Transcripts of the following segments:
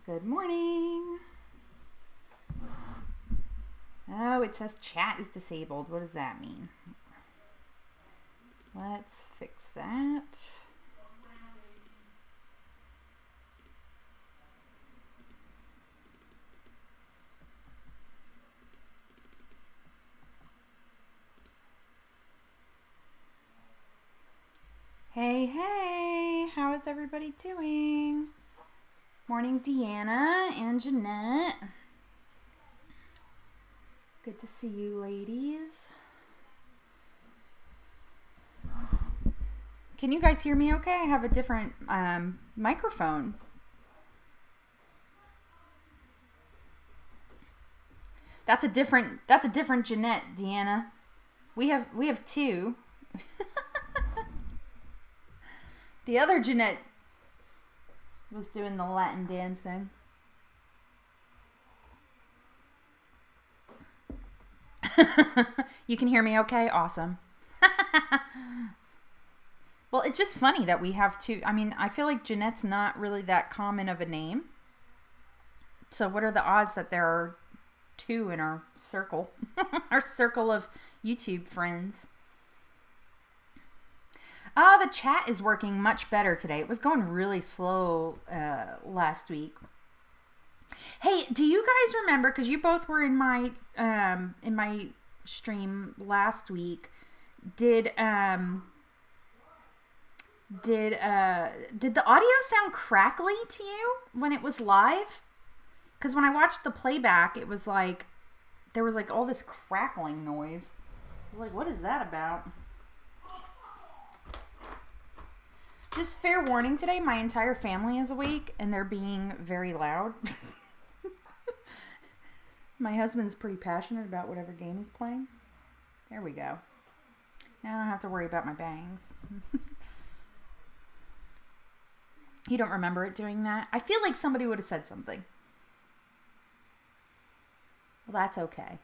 Good morning. Oh, it says chat is disabled. What does that mean? Let's fix that. Hey, hey, how is everybody doing? Morning, Deanna and Jeanette. Good to see you, ladies. Can you guys hear me okay? I have a different microphone. That's a different Jeanette, Deanna. We have two. The other Jeanette was doing the Latin dancing. You can hear me okay? Awesome. Well, it's just funny that we have two. I mean, I feel like Jeanette's not really that common of a name. So what are the odds that there are two in our circle? Our circle of YouTube friends. Oh, the chat is working much better today. It was going really slow last week. Hey, do you guys remember, because you both were in my stream last week, did the audio sound crackly to you when it was live? Because when I watched the playback, it was like, there was like all this crackling noise. I was like, what is that about? Just fair warning today, my entire family is awake and they're being very loud. My husband's pretty passionate about whatever game he's playing. There we go. Now I don't have to worry about my bangs. You don't remember it doing that? I feel like somebody would have said something. Well, that's okay.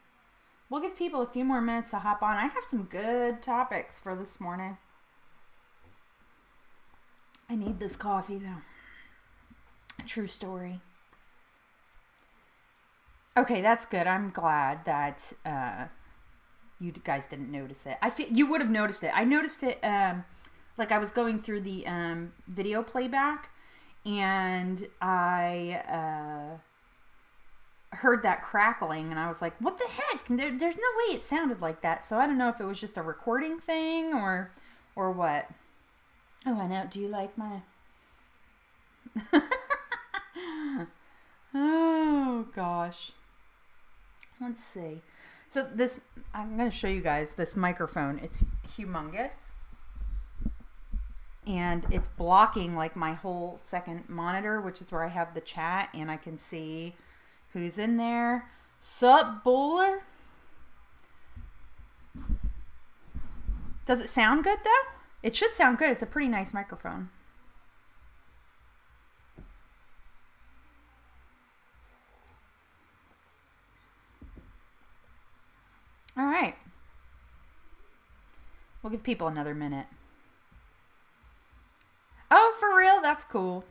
We'll give people a few more minutes to hop on. I have some good topics for this morning. I need this coffee, though. True story. Okay, that's good. I'm glad that you guys didn't notice it. I feel you would have noticed it. I noticed it like I was going through the video playback, and I heard that crackling, and I was like, "What the heck? There's no way it sounded like that." So I don't know if it was just a recording thing or what. Oh, I know. Do you like my... Oh, gosh. Let's see. So this... I'm going to show you guys this microphone. It's humongous. And it's blocking, like, my whole second monitor, which is where I have the chat. And I can see who's in there. Sup, bowler? Does it sound good, though? It should sound good. It's a pretty nice microphone. All right. We'll give people another minute. Oh, for real? That's cool.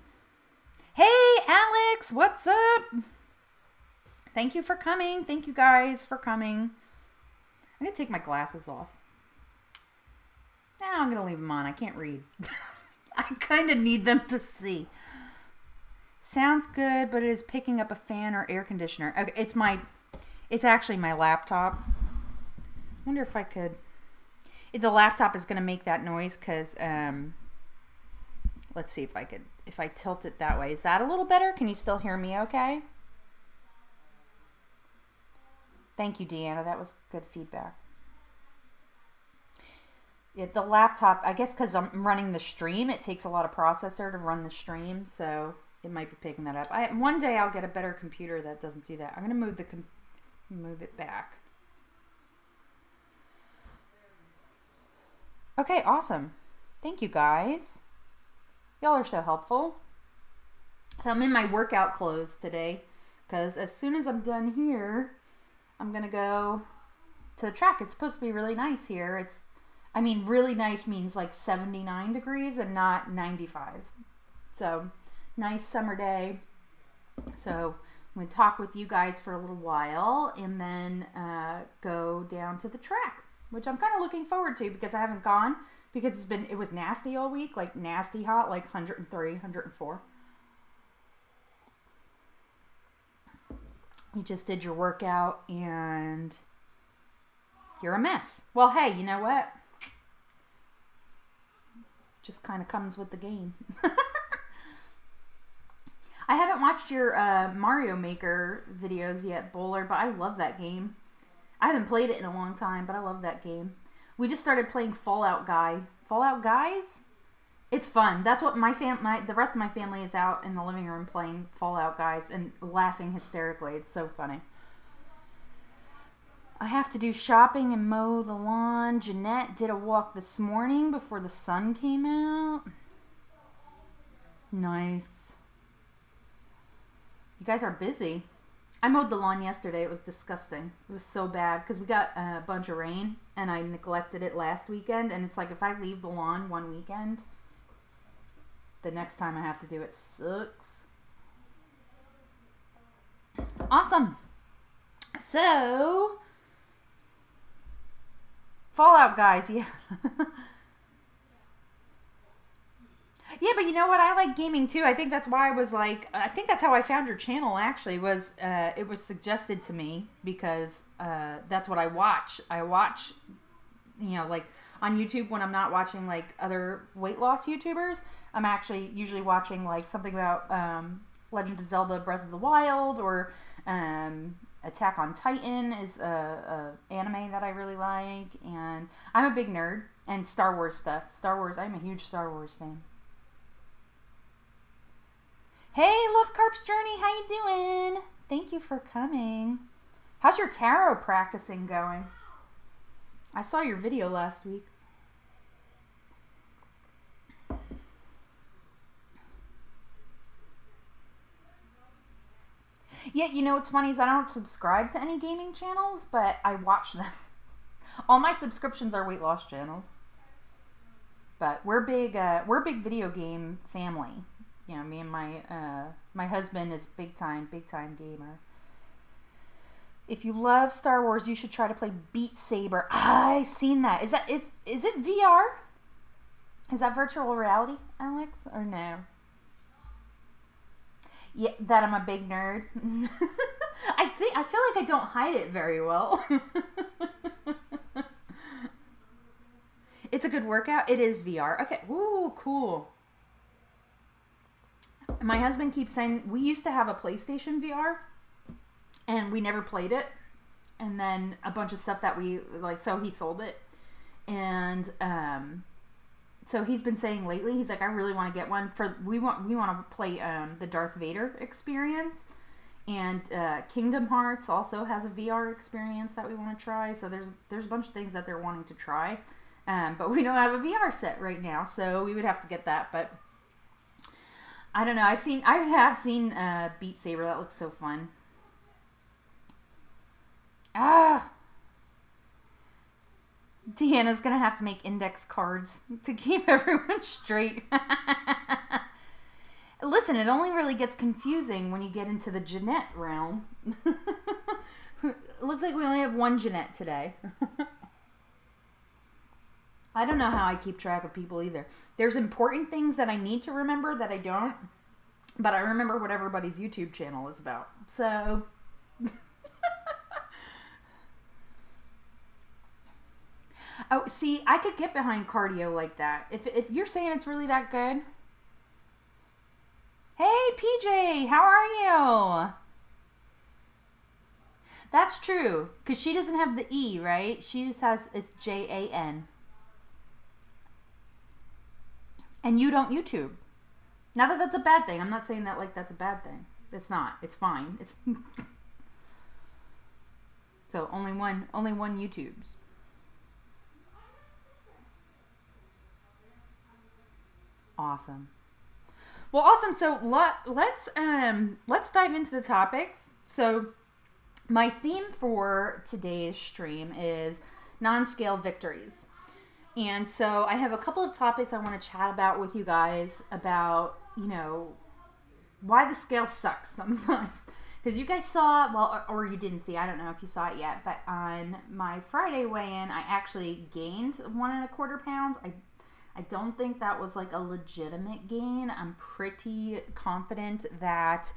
Hey, Alix, what's up? Thank you for coming. Thank you guys for coming. I'm going to take my glasses off. Now I'm going to leave them on. I can't read. I kind of need them to see. Sounds good, but it is picking up a fan or air conditioner. Okay, it's actually my laptop. I wonder if I could... The laptop is going to make that noise because, let's see if I tilt it that way. Is that a little better? Can you still hear me okay? Thank you, Deanna. That was good feedback. The laptop, I guess because I'm running the stream, it takes a lot of processor to run the stream, so it might be picking that up. One day I'll get a better computer that doesn't do that. I'm going to move it back. Okay, awesome. Thank you, guys. Y'all are so helpful. So I'm in my workout clothes today, because as soon as I'm done here, I'm going to go to the track. It's supposed to be really nice here. Really nice means like 79 degrees and not 95. So, nice summer day. So I'm going to talk with you guys for a little while and then go down to the track, which I'm kind of looking forward to because I haven't gone because it was nasty all week, like nasty hot, like 103, 104. You just did your workout and you're a mess. Well, hey, you know what? Just kind of comes with the game. I haven't watched your Mario Maker videos yet, Bowler, but I love that game. I haven't played it in a long time, but I love that game. We just started playing Fallout Guys? It's fun. That's what the rest of my family is out in the living room playing Fallout Guys and laughing hysterically. It's so funny. I have to do shopping and mow the lawn. Jeanette did a walk this morning before the sun came out. Nice. You guys are busy. I mowed the lawn yesterday. It was disgusting. It was so bad because we got a bunch of rain and I neglected it last weekend. And it's like if I leave the lawn one weekend, the next time I have to do it sucks. Awesome. So, Fallout Guys, yeah. Yeah, but you know what? I like gaming too. I think that's why I think that's how I found your channel actually, it was suggested to me because that's what I watch. I watch, like on YouTube when I'm not watching like other weight loss YouTubers, I'm actually usually watching like something about Legend of Zelda Breath of the Wild or Attack on Titan is a anime that I really like, and I'm a big nerd and Star Wars stuff. I'm a huge Star Wars fan. Hey, Love Carp's Journey, how you doing? Thank you for coming. How's your tarot practicing going? I saw your video last week. Yeah, you know what's funny is I don't subscribe to any gaming channels, but I watch them. All my subscriptions are weight loss channels. But we're big video game family. Me and my husband is big time gamer. If you love Star Wars, you should try to play Beat Saber. I've seen that. Is it VR? Is that virtual reality, Alex, or no? Yeah, that I'm a big nerd. I feel like I don't hide it very well. It's a good workout. It is VR. Okay. Ooh, cool. My husband keeps saying we used to have a PlayStation VR and we never played it. And then a bunch of stuff that we like, so he sold it. And so he's been saying lately, he's like, I really want to get one we want to play the Darth Vader experience. And Kingdom Hearts also has a VR experience that we want to try. So there's a bunch of things that they're wanting to try. But we don't have a VR set right now, so we would have to get that. But I don't know. I have seen Beat Saber. That looks so fun. Deanna's gonna have to make index cards to keep everyone straight. Listen, it only really gets confusing when you get into the Jeanette realm. It looks like we only have one Jeanette today. I don't know how I keep track of people either. There's important things that I need to remember that I don't, but I remember what everybody's YouTube channel is about. So, oh, see, I could get behind cardio like that. If you're saying it's really that good. Hey, PJ, how are you? That's true, because she doesn't have the E, right? She just has, it's Jan. And you don't YouTube. Not that that's a bad thing. I'm not saying that like that's a bad thing. It's not. It's fine. It's so only one YouTubes. Awesome. Well, awesome. So let's dive into the topics. So my theme for today's stream is non-scale victories. And so I have a couple of topics I want to chat about with you guys about, why the scale sucks sometimes. Because you guys saw, well, or you didn't see, I don't know if you saw it yet, but on my Friday weigh-in, I actually gained 1.25 pounds. I don't think that was like a legitimate gain. I'm pretty confident that,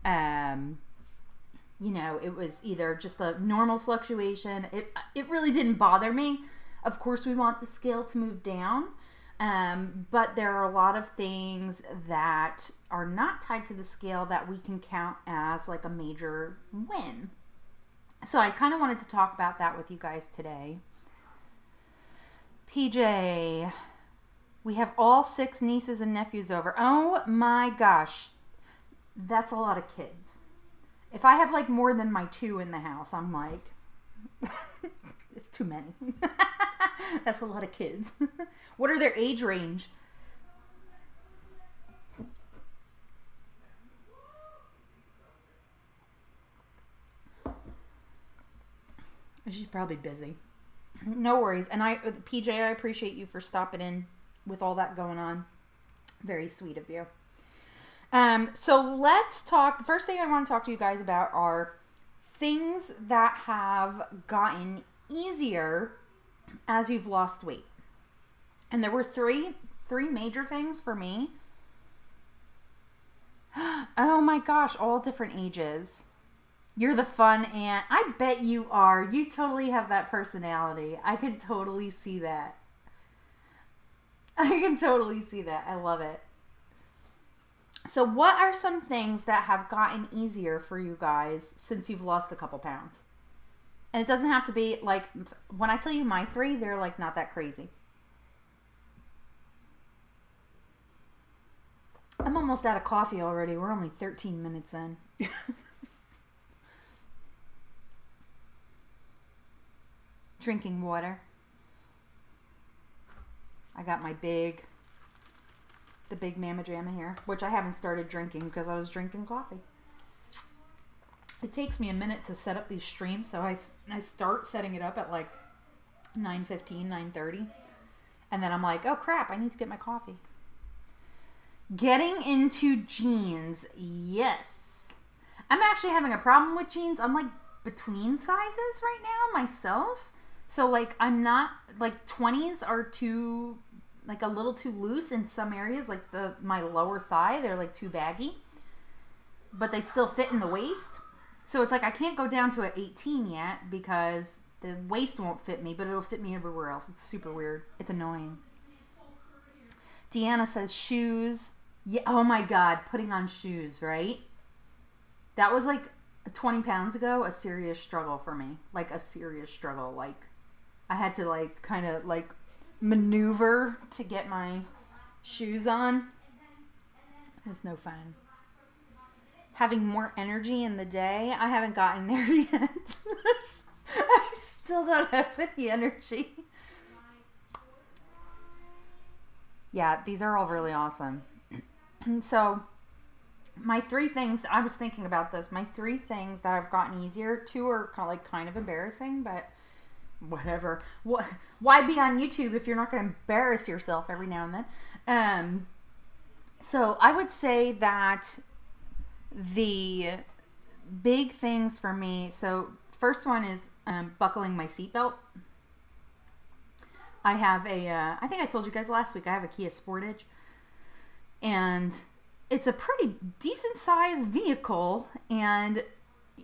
you know, it was either just a normal fluctuation. It really didn't bother me. Of course, we want the scale to move down. But there are a lot of things that are not tied to the scale that we can count as like a major win. So I kind of wanted to talk about that with you guys today. PJ, we have all 6 nieces and nephews over. Oh my gosh. That's a lot of kids. If I have like more than my 2 in the house, I'm like, it's too many. That's a lot of kids. What are their age range? She's probably busy. No worries. And PJ, I appreciate you for stopping in with all that going on. Very sweet of you. So let's talk. The first thing I want to talk to you guys about are things that have gotten easier as you've lost weight. And there were three major things for me. Oh my gosh, all different ages. You're the fun aunt. I bet you are. You totally have that personality. I can totally see that. I can totally see that. I love it. So what are some things that have gotten easier for you guys since you've lost a couple pounds? And it doesn't have to be like, when I tell you my 3, they're like not that crazy. I'm almost out of coffee already. We're only 13 minutes in. Drinking water. I got my the big Mama Jamma here, which I haven't started drinking because I was drinking coffee. It takes me a minute to set up these streams, so I start setting it up at like 9:15, 9:30. And then I'm like, oh crap, I need to get my coffee. Getting into jeans. Yes. I'm actually having a problem with jeans. I'm like between sizes right now myself. So like I'm not, like 20s are too, like a little too loose in some areas, like my lower thigh, they're like too baggy. But they still fit in the waist. So it's like I can't go down to an 18 yet because the waist won't fit me, but it'll fit me everywhere else. It's super weird. It's annoying. Deanna says shoes. Yeah, oh my God, putting on shoes, right? That was like 20 pounds ago, a serious struggle for me. Like a serious struggle. Like I had to like kind of like maneuver to get my shoes on. It was no fun. Having more energy in the day. I haven't gotten there yet. I still don't have any energy. Yeah, these are all really awesome. So, my 3 things, I was thinking about this. My 3 things that have gotten easier. 2 are kind of embarrassing, but whatever. Why be on YouTube if you're not going to embarrass yourself every now and then? So, I would say that the big things for me, so first one is buckling my seatbelt. I have I think I told you guys last week, I have a Kia Sportage. And it's a pretty decent sized vehicle. And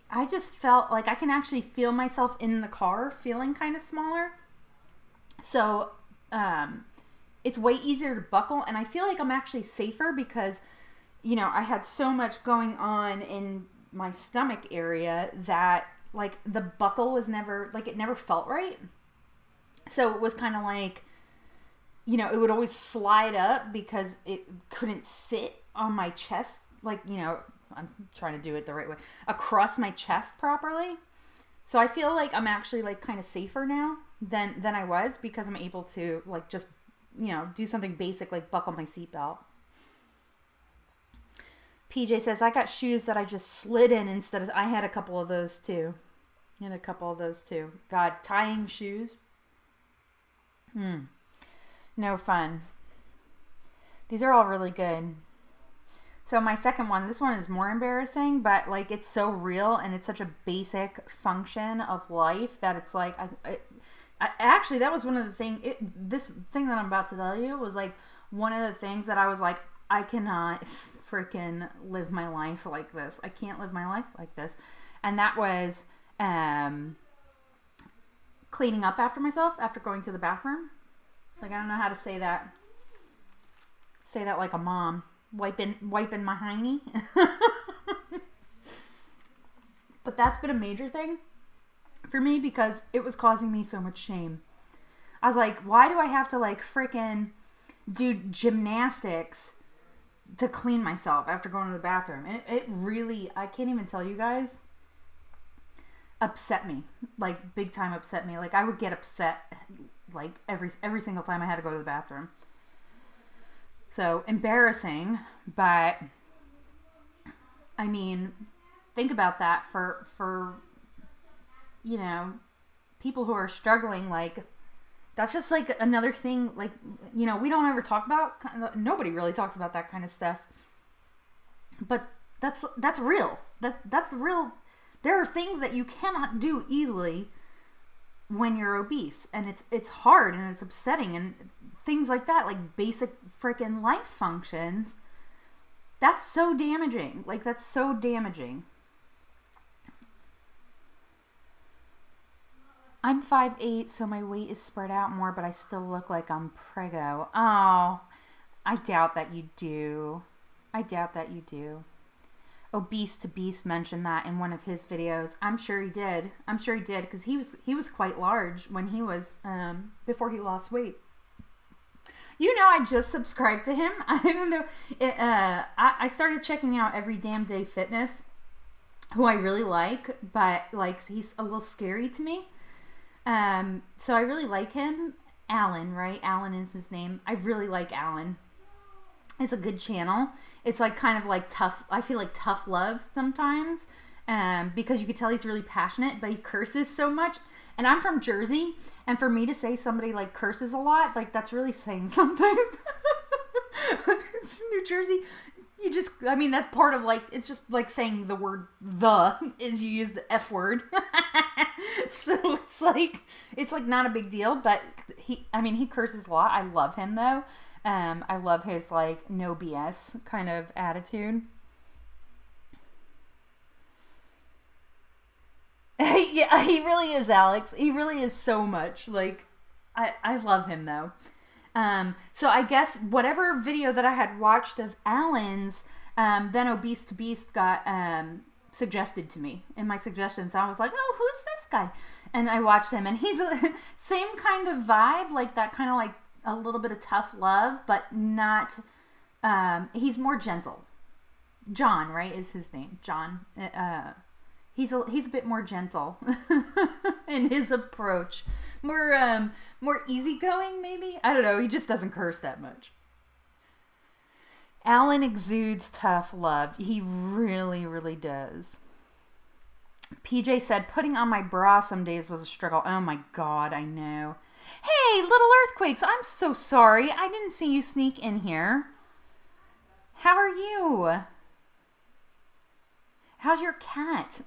I just felt like I can actually feel myself in the car feeling kind of smaller. So it's way easier to buckle. And I feel like I'm actually safer because, you know, I had so much going on in my stomach area that like the buckle was never, like it never felt right. So it was kind of like, you know, it would always slide up because it couldn't sit on my chest. Like, you know, I'm trying to do it the right way. Across my chest properly. So I feel like I'm actually like kind of safer now than I was because I'm able to like just, you know, do something basic like buckle my seatbelt. PJ says, I got shoes that I just slid in instead of, I had a couple of those too. God, tying shoes. No fun. These are all really good. So my second one, this one is more embarrassing, but like it's so real and it's such a basic function of life that it's like, actually that was one of the things, this thing that I'm about to tell you was like one of the things that I was like, I cannot freaking live my life like this. I can't live my life like this. And that was cleaning up after myself after going to the bathroom. Like, I don't know how to say that. Say that like a mom. Wiping my hiney. But that's been a major thing for me because it was causing me so much shame. I was like, why do I have to like freaking do gymnastics to clean myself after going to the bathroom? And it really, I can't even tell you guys, upset me. Like, big time upset me. Like, I would get upset like every single time I had to go to the bathroom. So, embarrassing, but I mean, think about that for you know, people who are struggling. Like, that's just like another thing, like, you know, we don't ever talk about, nobody really talks about that kind of stuff, but that's real. That's real. There are things that you cannot do easily when you're obese, and it's hard and it's upsetting, and things like that, like basic freaking life functions, that's so damaging. Like, that's so damaging. I'm 5'8", so my weight is spread out more, but I still look like I'm preggo. Oh, I doubt that you do. I doubt that you do. Obese to Beast mentioned that in one of his videos. I'm sure he did. I'm sure he did, because he was quite large when he was, before he lost weight. You know, I just subscribed to him. I don't know. I started checking out Every Damn Day Fitness, who I really like, but like he's a little scary to me. So I really like him. Alan, right? Alan is his name. I really like Alan. It's a good channel. It's like kind of like tough. I feel like tough love sometimes, because you could tell he's really passionate, but he curses so much. And I'm from Jersey, and for me to say somebody like curses a lot, like that's really saying something. It's New Jersey. You just, I mean, that's part of like, it's just like saying the word is you use the F word. So it's like not a big deal, but he curses a lot. I love him though. I love his like no BS kind of attitude. Yeah, he really is, Alix. He really is so much. Like, I love him though. So I guess whatever video that I had watched of Alan's, then Obese to Beast got suggested to me in my suggestions. I was like, oh, who's this guy? And I watched him, and he's a same kind of vibe, like that kind of like a little bit of tough love, but not, he's more gentle. John, right, is his name. John. He's a bit more gentle in his approach. More easygoing, maybe? I don't know. He just doesn't curse that much. Alan exudes tough love. He really, really does. PJ said, putting on my bra some days was a struggle. Oh my God, I know. Hey, Little Earthquakes, I'm so sorry. I didn't see you sneak in here. How are you? How's your cat?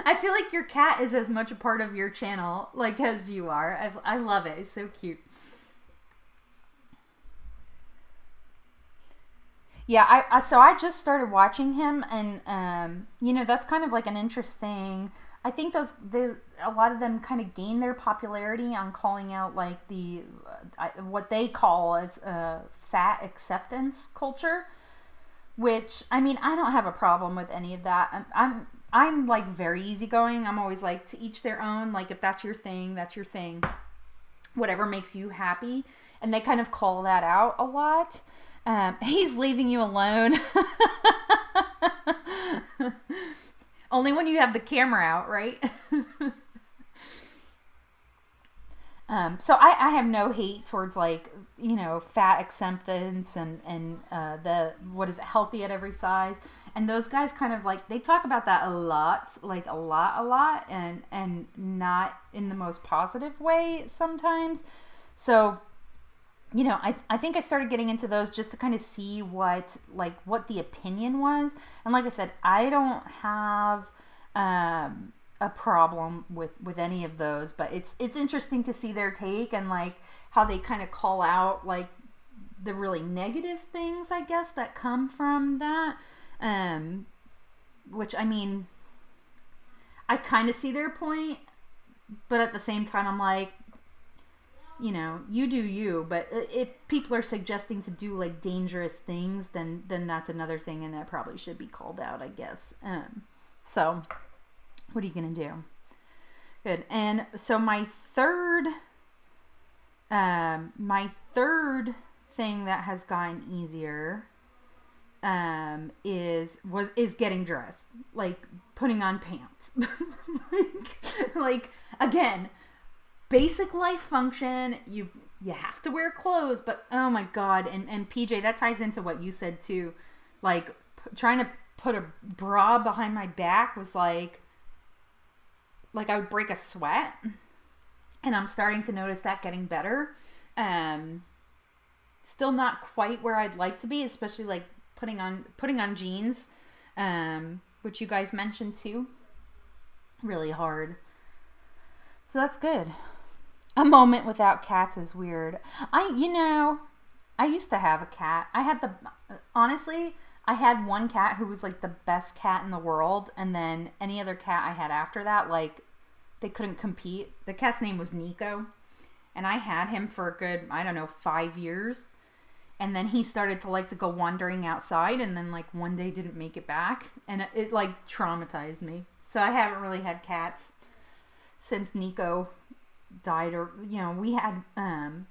I feel like your cat is as much a part of your channel like as you are. I love it. It's so cute. Yeah, so I just started watching him, and you know, that's kind of like an interesting. I think a lot of them kind of gain their popularity on calling out like the what they call as fat acceptance culture. Which, I mean, I don't have a problem with any of that. I'm like very easygoing. I'm always like, to each their own. Like, if that's your thing, that's your thing. Whatever makes you happy. And they kind of call that out a lot. He's leaving you alone. Only when you have the camera out, right? So I have no hate towards like, you know, fat acceptance and the, what is it, healthy at every size. And those guys kind of like, they talk about that a lot, like a lot, and not in the most positive way sometimes. So you know, I think I started getting into those just to kind of see what the opinion was. And like I said, I don't have a problem with any of those, but it's interesting to see their take and like how they kind of call out like the really negative things, I guess, that come from that. Which, I mean, I kind of see their point, but at the same time, I'm like, you know, you do you. But if people are suggesting to do like dangerous things, then that's another thing, and that probably should be called out, I guess. So, what are you gonna do? Good. And so my third thing that has gotten easier is getting dressed, like putting on pants. like again, basic life function. You have to wear clothes, but oh my god, and PJ, that ties into what you said too. Like trying to put a bra behind my back was like I would break a sweat, and I'm starting to notice that getting better. Still not quite where I'd like to be, especially like putting on jeans, which you guys mentioned too. Really hard. So that's good. A moment without cats is weird. I used to have a cat. Honestly, I had one cat who was like the best cat in the world, and then any other cat I had after that, like, they couldn't compete. The cat's name was Neko, and I had him for a good, I don't know, 5 years. And then he started to like to go wandering outside, and then like one day didn't make it back, and it like traumatized me. So I haven't really had cats since Neko died. Or, you know,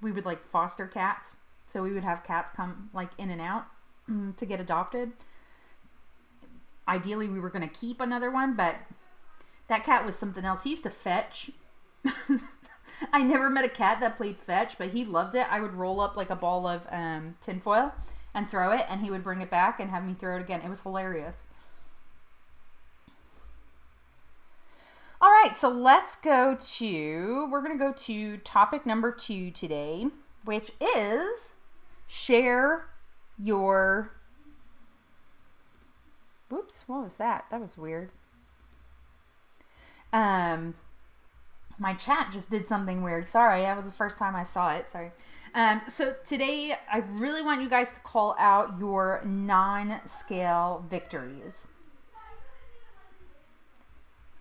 we would like foster cats, so we would have cats come like in and out to get adopted. Ideally we were going to keep another one, but that cat was something else. He used to fetch. I never met a cat that played fetch, but he loved it. I would roll up like a ball of tinfoil and throw it, and he would bring it back and have me throw it again. It was hilarious. All right, so we're going to go to topic number 2 today, which is share your... Whoops, what was that? That was weird. My chat just did something weird. Sorry, that was the first time I saw it. Sorry. So today, I really want you guys to call out your non-scale victories.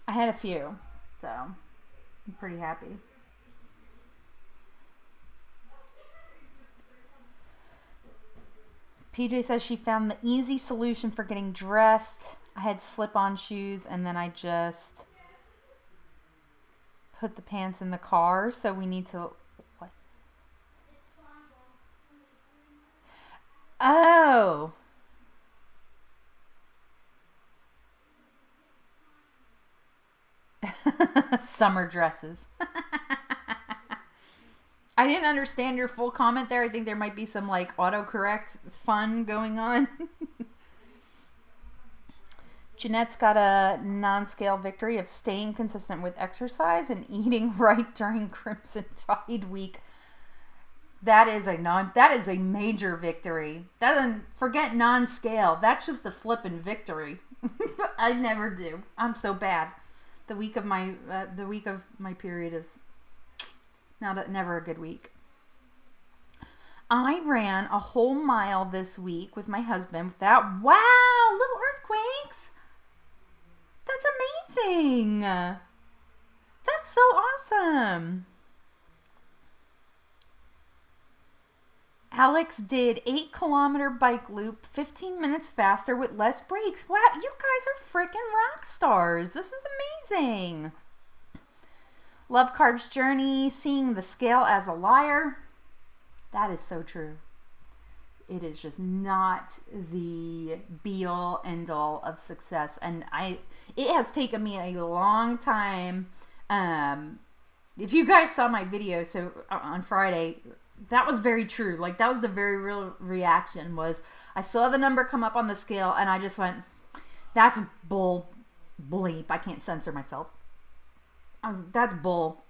I had a few, so I'm pretty happy. PJ says she found the easy solution for getting dressed. I had slip-on shoes, and then I just put the pants in the car, so we need to... What? Oh! Summer dresses. I didn't understand your full comment there. I think there might be some like autocorrect fun going on. Jeanette's got a non-scale victory of staying consistent with exercise and eating right during Crimson Tide week. That is a major victory. That doesn't forget non-scale. That's just a flippin' victory. I never do. I'm so bad. The week of my period is never a good week. I ran a whole mile this week with my husband without little earthquakes. That's amazing. That's so awesome. Alix did 8-kilometer bike loop, 15 minutes faster with less breaks. Wow, you guys are freaking rock stars. This is amazing. Love Card's journey, seeing the scale as a liar. That is so true. It is just not the be-all, end-all of success. And it has taken me a long time. If you guys saw my video, so on Friday, that was very true. Like, that was the very real reaction, was I saw the number come up on the scale, and I just went, that's bleep. I can't censor myself. That's bull.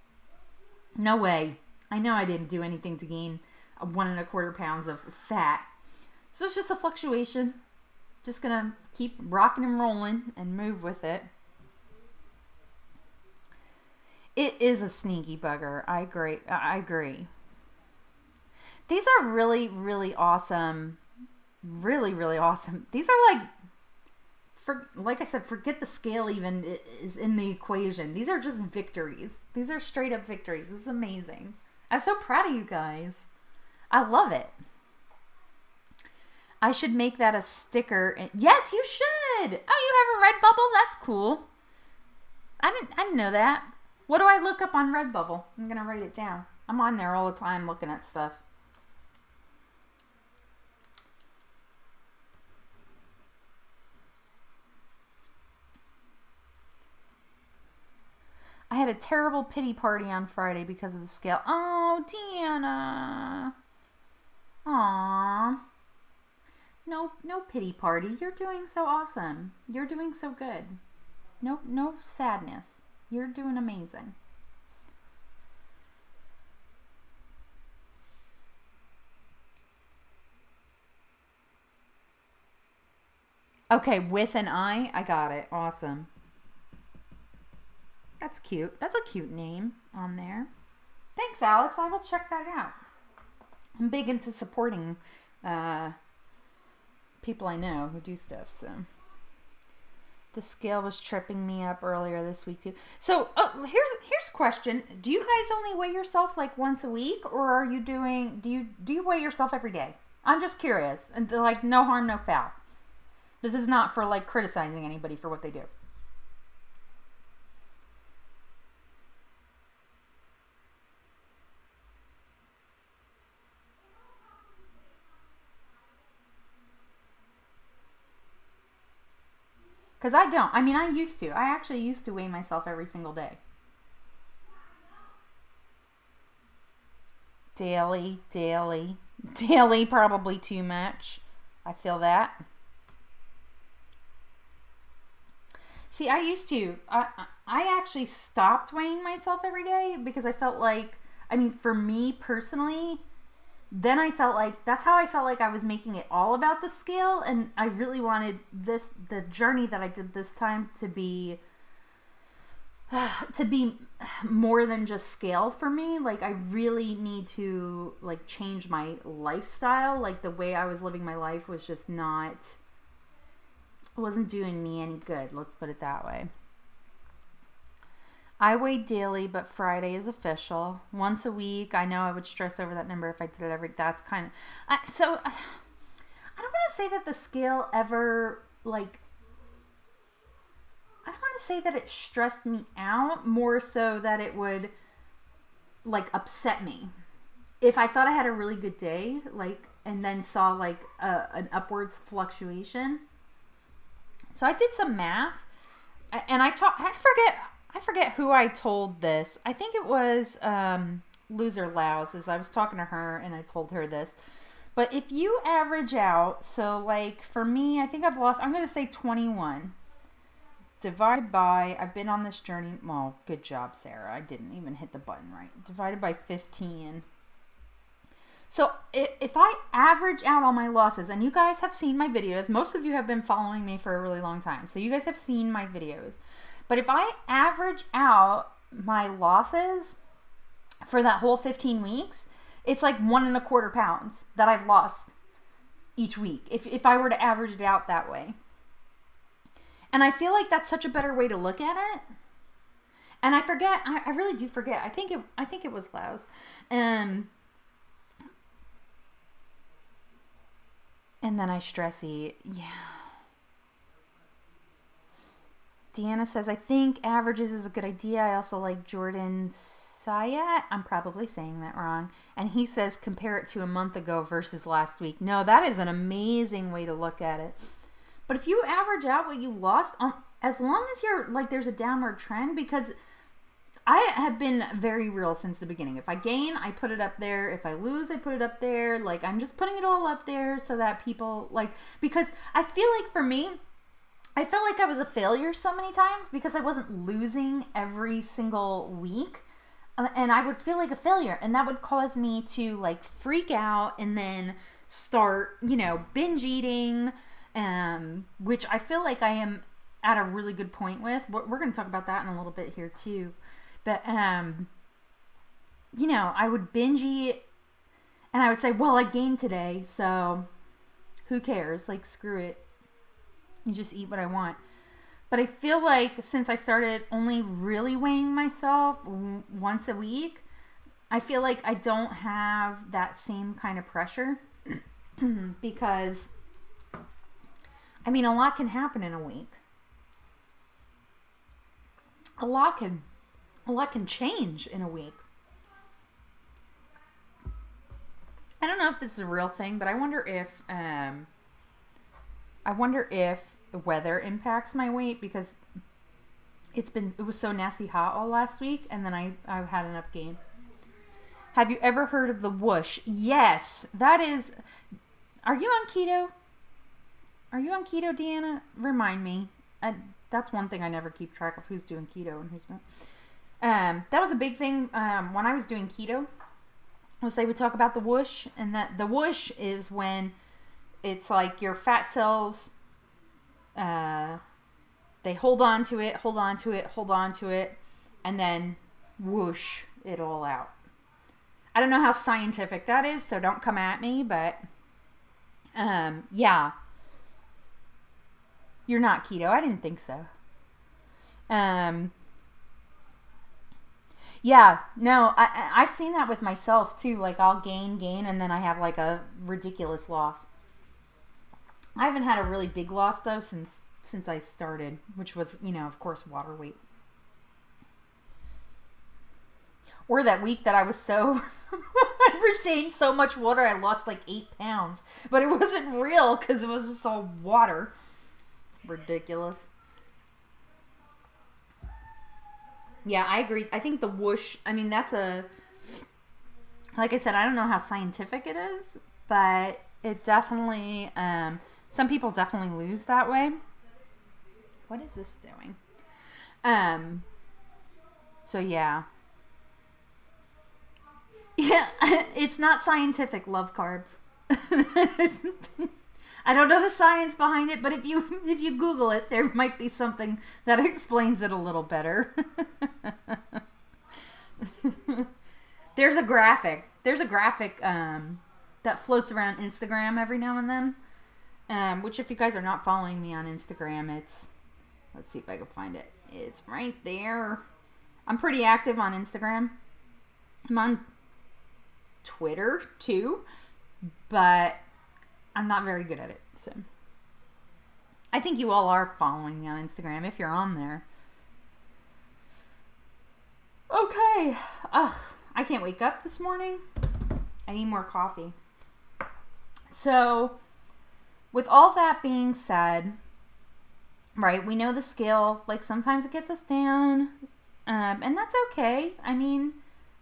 No way. I know I didn't do anything to gain 1.25 pounds of fat. So it's just a fluctuation. Just gonna keep rocking and rolling and move with it. It is a sneaky bugger. I agree. These are really, really awesome. Really, really awesome. These are like I said, forget the scale even is in the equation. These are just victories. These are straight up victories. This is amazing. I'm so proud of you guys. I love it. I should make that a sticker. Yes, you should. Oh, you have a Redbubble? That's cool. I didn't know that. What do I look up on Redbubble? I'm going to write it down. I'm on there all the time looking at stuff. I had a terrible pity party on Friday because of the scale. Oh, Deanna. Aww. No pity party. You're doing so awesome. You're doing so good. No sadness. You're doing amazing. Okay, WithanI. I got it. Awesome. That's cute. That's a cute name on there. Thanks, Alix. I will check that out. I'm big into supporting people I know who do stuff, so. The scale was tripping me up earlier this week too. So here's a question: do you guys only weigh yourself like once a week, or are you doing? Do you weigh yourself every day? I'm just curious, and like no harm, no foul. This is not for like criticizing anybody for what they do. Because I don't. I mean, I used to. I actually used to weigh myself every single day. Daily, probably too much. I feel that. See, I used to. I actually stopped weighing myself every day because I felt like, I mean, for me personally, then I felt like, that's how I felt like I was making it all about the scale, and I really wanted the journey that I did this time to be more than just scale for me. Like, I really need to, like, change my lifestyle. Like, the way I was living my life was just not, wasn't doing me any good. Let's put it that way. I weigh daily, but Friday is official. Once a week. I know I would stress over that number if I did it every, that's kind of, I don't want to say that the scale ever, like, I don't want to say that it stressed me out, more so that it would, like, upset me. If I thought I had a really good day, like, and then saw, like, an upwards fluctuation. So I did some math, and I forget who I told this. I think it was Loser Louse, as I was talking to her and I told her this. But if you average out, so like for me, I think I've lost, I'm going to say 21. Divided by, I've been on this journey, well, good job, Sarah. I didn't even hit the button right. Divided by 15. So if I average out all my losses, and you guys have seen my videos, most of you have been following me for a really long time. So you guys have seen my videos. But if I average out my losses for that whole 15 weeks, it's like 1.25 pounds that I've lost each week. If I were to average it out that way. And I feel like that's such a better way to look at it. And I forget, I really do forget. I think it was Laos. And then I stress eat. Yeah. Deanna says, I think averages is a good idea. I also like Jordan Sayat. I'm probably saying that wrong. And he says, compare it to a month ago versus last week. No, that is an amazing way to look at it. But if you average out what you lost, as long as you're, like, there's a downward trend, because I have been very real since the beginning. If I gain, I put it up there. If I lose, I put it up there. Like, I'm just putting it all up there so that people, like, because I feel like for me, I felt like I was a failure so many times because I wasn't losing every single week. and I would feel like a failure, and that would cause me to like freak out and then start, binge eating, which I feel like I am at a really good point with. We're going to talk about that in a little bit here too. But, I would binge eat and I would say, well, I gained today, so who cares? Like, screw it. You just eat what I want. But I feel like since I started only really weighing myself once a week, I feel like I don't have that same kind of pressure because, a lot can happen in a week. A lot can change in a week. I don't know if this is a real thing, but I wonder if the weather impacts my weight, because it was so nasty hot all last week, and then I've had an up gain. Have you ever heard of the Whoosh? Yes, that is. Are you on keto? Are you on keto, Deanna? Remind me. That's one thing I never keep track of, who's doing keto and who's not. That was a big thing when I was doing keto. Was they would talk about the Whoosh, and that the Whoosh is when it's like your fat cells. They hold on to it, and then whoosh it all out. I don't know how scientific that is, so don't come at me, but yeah. You're not keto. I didn't think so. Yeah, no, I've seen that with myself too. Like, I'll gain, and then I have like a ridiculous loss. I haven't had a really big loss though since I started, which was, of course, water weight. Or that week that I was so I retained so much water, I lost like 8 pounds, but it wasn't real because it was just all water. Ridiculous. Yeah, I agree. I think the Whoosh, that's like I said, I don't know how scientific it is, but it definitely, some people definitely lose that way. What is this doing? So yeah. Yeah, it's not scientific, love carbs. I don't know the science behind it, but if you Google it, there might be something that explains it a little better. There's a graphic that floats around Instagram every now and then. Which, if you guys are not following me on Instagram, let's see if I can find it. It's right there. I'm pretty active on Instagram. I'm on Twitter too, but I'm not very good at it. So I think you all are following me on Instagram if you're on there. Okay. Ugh, I can't wake up this morning. I need more coffee. So, with all that being said, right, we know the scale, like, sometimes it gets us down, and that's okay.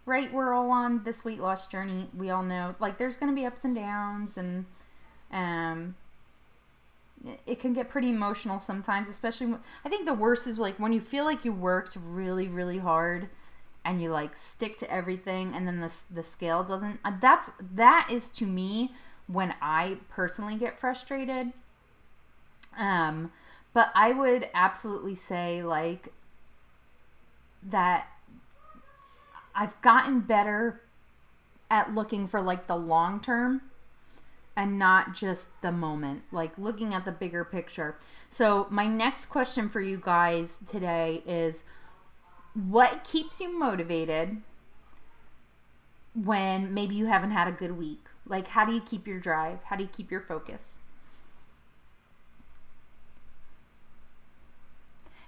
Right, we're all on this weight loss journey. We all know, like, there's going to be ups and downs, and it can get pretty emotional sometimes, especially I think the worst is, like, when you feel like you worked really, really hard, and you, like, stick to everything, and then the scale doesn't. That is, to me, when I personally get frustrated. But I would absolutely say, like, that I've gotten better at looking for, like, the long term and not just the moment, like looking at the bigger picture. So my next question for you guys today is, what keeps you motivated when maybe you haven't had a good week? Like, how do you keep your drive? How do you keep your focus?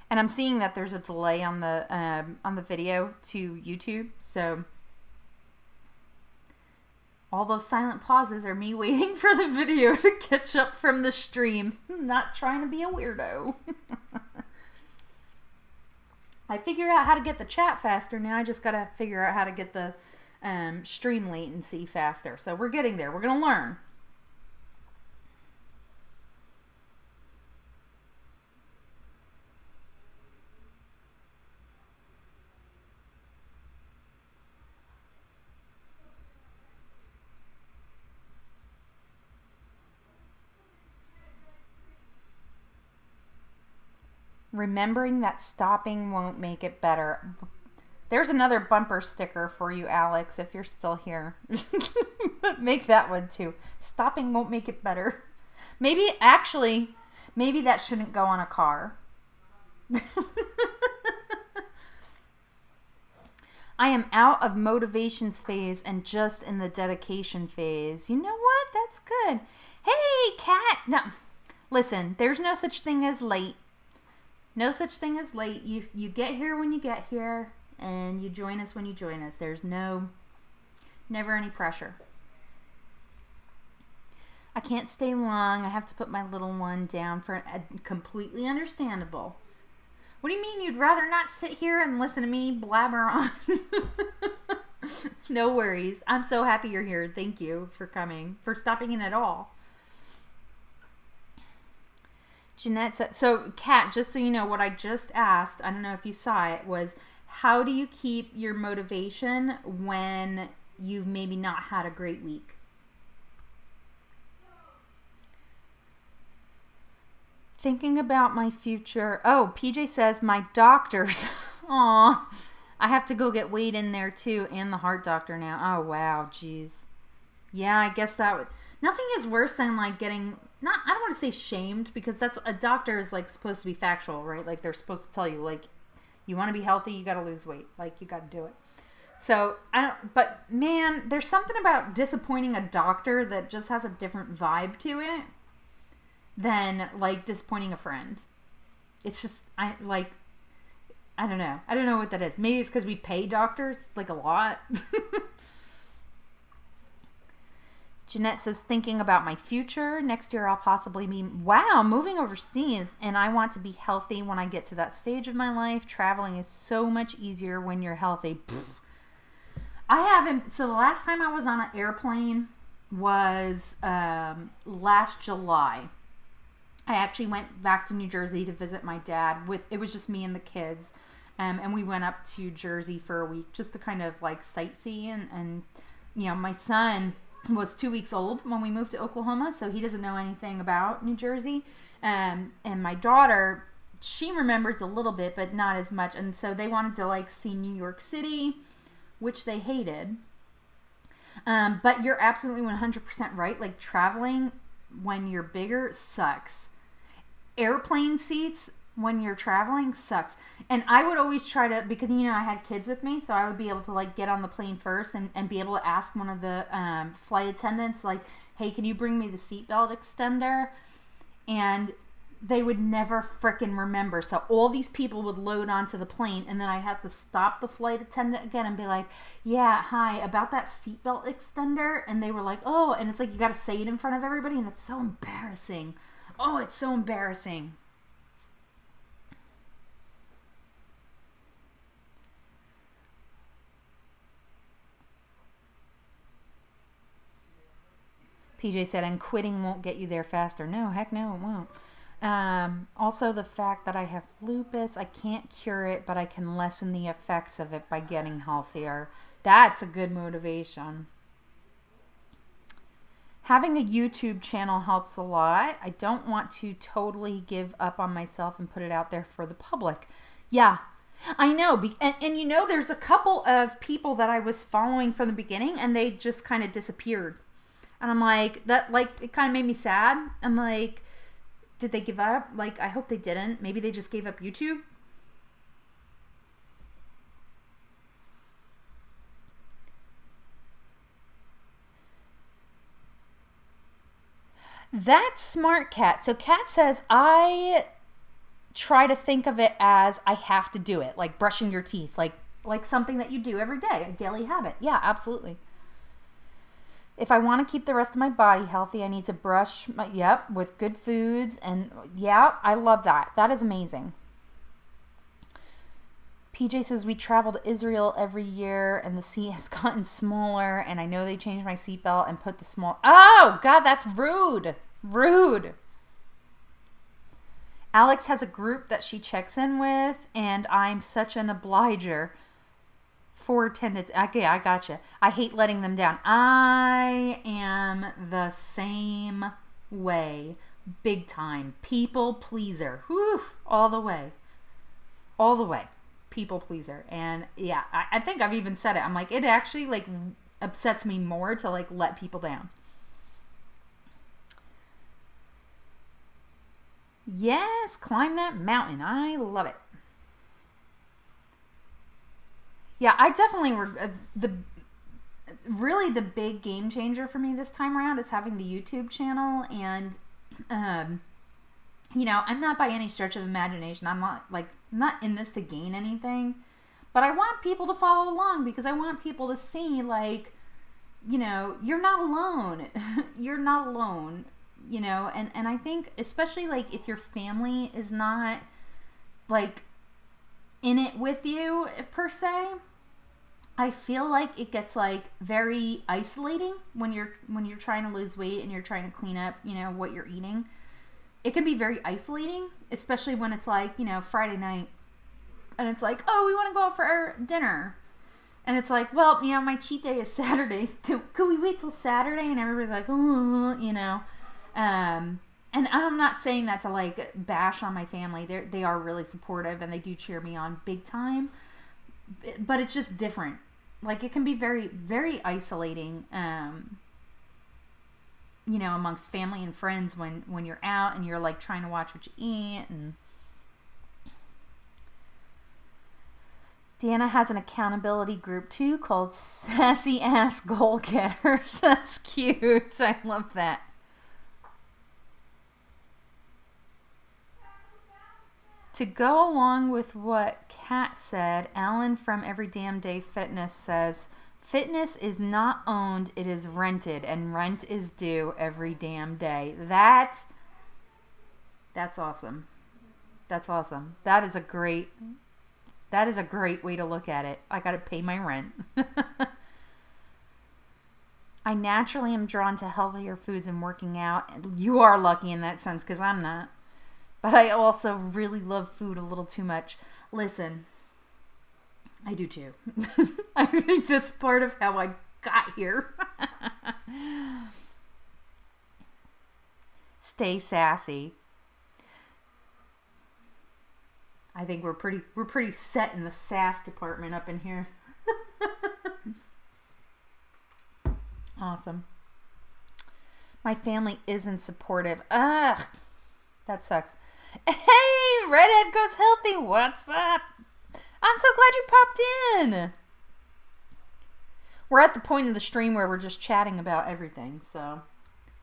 And I'm seeing that there's a delay on the video to YouTube, so all those silent pauses are me waiting for the video to catch up from the stream. Not trying to be a weirdo. I figured out how to get the chat faster. Now I just gotta figure out how to get the stream latency faster. So we're getting there. We're gonna learn. Remembering that stopping won't make it better. There's another bumper sticker for you, Alix, if you're still here. Make that one too. Stopping won't make it better. Maybe that shouldn't go on a car. I am out of motivations phase and just in the dedication phase. You know what? That's good. Hey, Kat. No, listen, there's no such thing as late. No such thing as late. You get here when you get here, and you join us when you join us. There's never any pressure. I can't stay long. I have to put my little one down for completely understandable. What do you mean you'd rather not sit here and listen to me blabber on? No worries. I'm so happy you're here. Thank you for coming, for stopping in at all. Jeanette said, so Kat, just so you know, what I just asked, I don't know if you saw it, was how do you keep your motivation when you've maybe not had a great week? Thinking about my future. Oh, PJ says my doctors. Aw, I have to go get weighed in there too, and the heart doctor now. Oh, wow, jeez. Yeah, I guess that would... Nothing is worse than like getting... I don't want to say shamed, because that's... A doctor is like supposed to be factual, right? Like they're supposed to tell you, like, you want to be healthy, you got to lose weight. Like, you got to do it. So, but man, there's something about disappointing a doctor that just has a different vibe to it than like disappointing a friend. It's just, I don't know. I don't know what that is. Maybe it's because we pay doctors like a lot. Jeanette says, thinking about my future. Next year I'll possibly be, wow, moving overseas, and I want to be healthy when I get to that stage of my life. Traveling is so much easier when you're healthy. I haven't, so the last time I was on an airplane was last July. I actually went back to New Jersey to visit my dad. It was just me and the kids. And we went up to Jersey for a week just to kind of like sightsee. And you know, my son was 2 weeks old when we moved to Oklahoma, so he doesn't know anything about New Jersey. And my daughter, she remembers a little bit, but not as much. And so they wanted to like see New York City, which they hated. But you're absolutely 100% right. Like, traveling when you're bigger sucks. Airplane seats when you're traveling sucks. And I would always try to, because, you know, I had kids with me, so I would be able to like get on the plane first and be able to ask one of the flight attendants, like, hey, can you bring me the seatbelt extender? And they would never frickin' remember. So all these people would load onto the plane, and then I had to stop the flight attendant again and be like, yeah, hi, about that seatbelt extender. And they were like, oh, and it's like, you got to say it in front of everybody, and it's so embarrassing. Oh, it's so embarrassing. PJ said, and quitting won't get you there faster. No, heck no, it won't. Also, the fact that I have lupus, I can't cure it, but I can lessen the effects of it by getting healthier. That's a good motivation. Having a YouTube channel helps a lot. I don't want to totally give up on myself and put it out there for the public. Yeah, I know. And you know, there's a couple of people that I was following from the beginning, and they just kind of disappeared. And I'm like, that, like, it kind of made me sad. I'm like, did they give up? Like, I hope they didn't. Maybe they just gave up YouTube. That's smart, Kat. So Kat says, I try to think of it as I have to do it. Like brushing your teeth. Like something that you do every day. A daily habit. Yeah, absolutely. If I want to keep the rest of my body healthy, I need to brush with good foods. And yeah, I love that. That is amazing. PJ says, we travel to Israel every year and the seat has gotten smaller, and I know they changed my seatbelt and put the small... Oh, God, that's rude. Rude. Alix has a group that she checks in with, and I'm such an obliger for attendance. Okay, I gotcha. I hate letting them down. I am the same way. Big time. People pleaser. Whew, all the way. all the way. People pleaser. And yeah, I think I've even said it. I'm like, it actually like upsets me more to like let people down. Yes, climb that mountain. I love it. Yeah, I definitely really the big game changer for me this time around is having the YouTube channel. And you know, I'm not by any stretch of imagination. I'm not in this to gain anything, but I want people to follow along because I want people to see, like, you know, you're not alone. You're not alone, you know, and I think especially like if your family is not like in it with you per se, I feel like it gets like very isolating when you're trying to lose weight and you're trying to clean up, you know, what you're eating. It can be very isolating, especially when it's like, you know, Friday night and it's like, oh, we want to go out for our dinner. And it's like, well, you know, my cheat day is Saturday. Could we wait till Saturday? And everybody's like, oh, you know. And I'm not saying that to like bash on my family. They are really supportive and they do cheer me on big time. But it's just different. Like it can be very, very isolating, you know, amongst family and friends when you're out and you're like trying to watch what you eat. And Deanna has an accountability group too called sassyassgoalgetters. That's cute. I love that. To go along with what Kat said, Alan from Every Damn Day Fitness says, fitness is not owned, it is rented, and rent is due every damn day. That's awesome. That's awesome. That is a great way to look at it. I got to pay my rent. I naturally am drawn to healthier foods and working out. You are lucky in that sense because I'm not. But I also really love food a little too much. Listen, I do too. I think that's part of how I got here. Stay sassy. I think we're pretty set in the sass department up in here. Awesome. My family isn't supportive. Ugh, that sucks. Hey, Redhead Goes Healthy, what's up? I'm so glad you popped in. We're at the point of the stream where we're just chatting about everything, so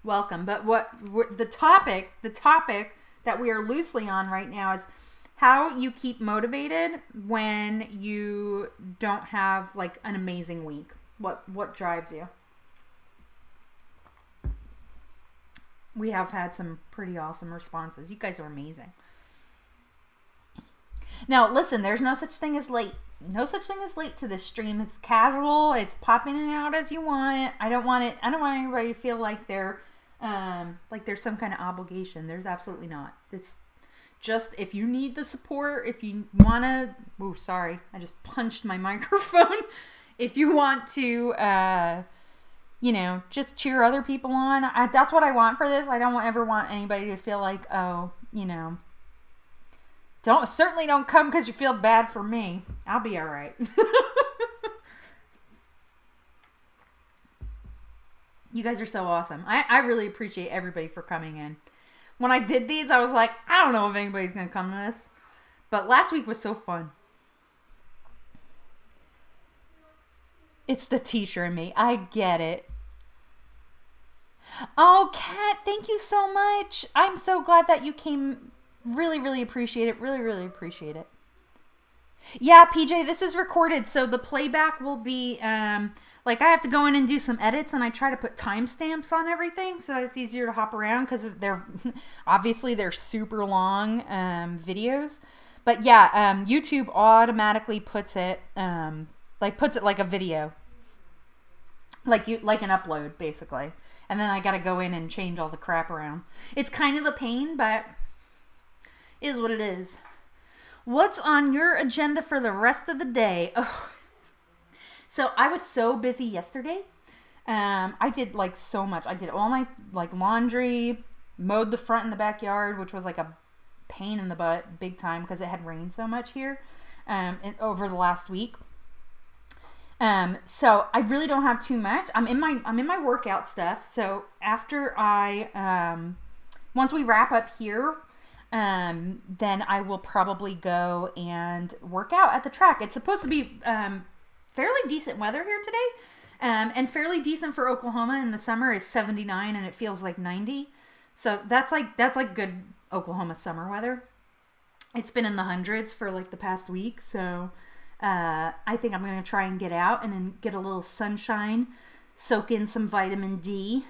welcome. But the topic that we are loosely on right now is how you keep motivated when you don't have like an amazing week. What drives you? We have had some pretty awesome responses. You guys are amazing. Now, listen, there's no such thing as late. No such thing as late to this stream. It's casual. It's pop in and out as you want. I don't want anybody to feel like they're like there's some kind of obligation. There's absolutely not. It's just if you need the support, if you want to... Oh, sorry. I just punched my microphone. If you want to... you know, just cheer other people on. That's what I want for this. I don't ever want anybody to feel like, oh, you know, certainly don't come because you feel bad for me. I'll be all right. You guys are so awesome. I really appreciate everybody for coming in. When I did these, I was like, I don't know if anybody's going to come to this. But last week was so fun. It's the teacher in me. I get it. Oh, Kat, thank you so much. I'm so glad that you came. Really, really appreciate it. Really, really appreciate it. Yeah, PJ, this is recorded, so the playback will be, like, I have to go in and do some edits, and I try to put timestamps on everything, so it's easier to hop around, because obviously, they're super long videos. But yeah, YouTube automatically puts it like a video. Like an upload, basically. And then I gotta go in and change all the crap around. It's kind of a pain, but it is what it is. What's on your agenda for the rest of the day? Oh. So I was so busy yesterday. I did like so much. I did all my like laundry, mowed the front and the backyard, which was like a pain in the butt big time because it had rained so much here over the last week. So I really don't have too much. I'm in my workout stuff. So after once we wrap up here, then I will probably go and work out at the track. It's supposed to be fairly decent weather here today, and fairly decent for Oklahoma in the summer is 79 and it feels like 90. So that's like good Oklahoma summer weather. It's been in the hundreds for like the past week, so I think I'm going to try and get out and then get a little sunshine, soak in some vitamin D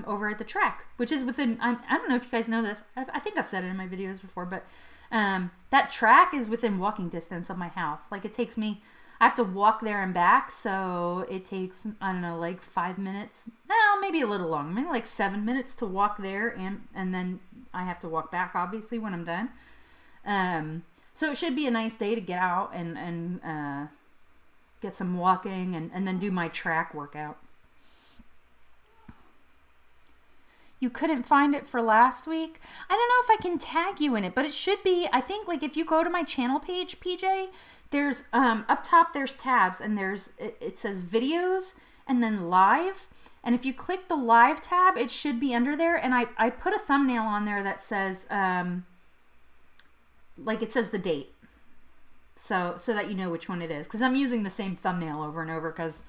over at the track, which is within, I don't know if you guys know this, I think I've said it in my videos before, but that track is within walking distance of my house. Like it takes me, I have to walk there and back, so it takes, I don't know, like 5 minutes, well, maybe a little long, maybe like 7 minutes to walk there, and then I have to walk back, obviously, when I'm done. So it should be a nice day to get out and get some walking and then do my track workout. You couldn't find it for last week? I don't know if I can tag you in it, but it should be, I think, like if you go to my channel page, PJ, there's, up top there's tabs and it says videos and then live. And if you click the live tab, it should be under there. And I put a thumbnail on there that says, like it says the date. So that you know which one it is. Because I'm using the same thumbnail over and over because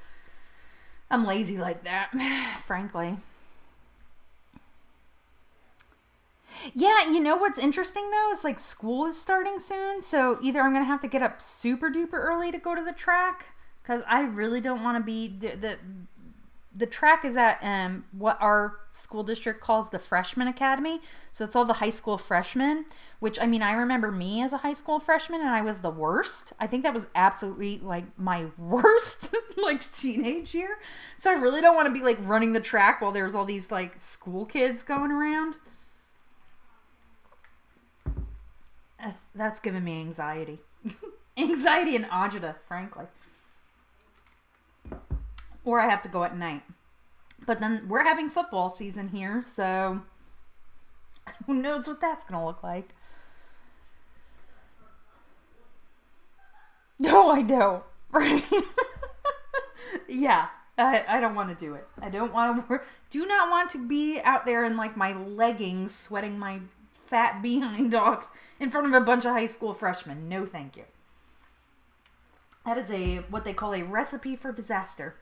I'm lazy like that, frankly. Yeah, you know what's interesting though is like school is starting soon, so either I'm gonna have to get up super duper early to go to the track because I really don't want to be the track is at what our school district calls the freshman academy, so it's all the high school freshmen. Which I mean, I remember me as a high school freshman and I was the worst. I think that was absolutely like my worst like teenage year. So I really don't want to be like running the track while there's all these like school kids going around. That's giving me anxiety. Anxiety and agita, frankly. Or I have to go at night. But then we're having football season here, so who knows what that's going to look like. No, I know. Right? Yeah, I don't want to do it. I don't want to do not want to be out there in like my leggings sweating my fat behind off in front of a bunch of high school freshmen. No, thank you. That is what they call a recipe for disaster.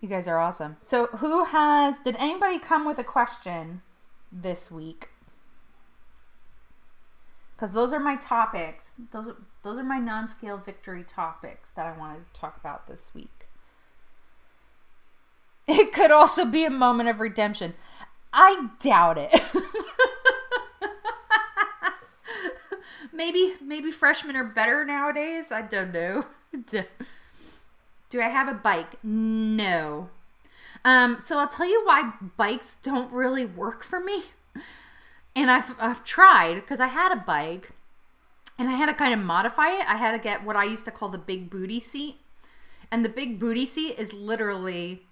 You guys are awesome. So did anybody come with a question this week? Because those are my topics. Those are my non-scale victory topics that I wanted to talk about this week. It could also be a moment of redemption. I doubt it. Maybe freshmen are better nowadays. I don't know. Do I have a bike? No. So I'll tell you why bikes don't really work for me. And I've tried because I had a bike and I had to kind of modify it. I had to get what I used to call the big booty seat. And the big booty seat is literally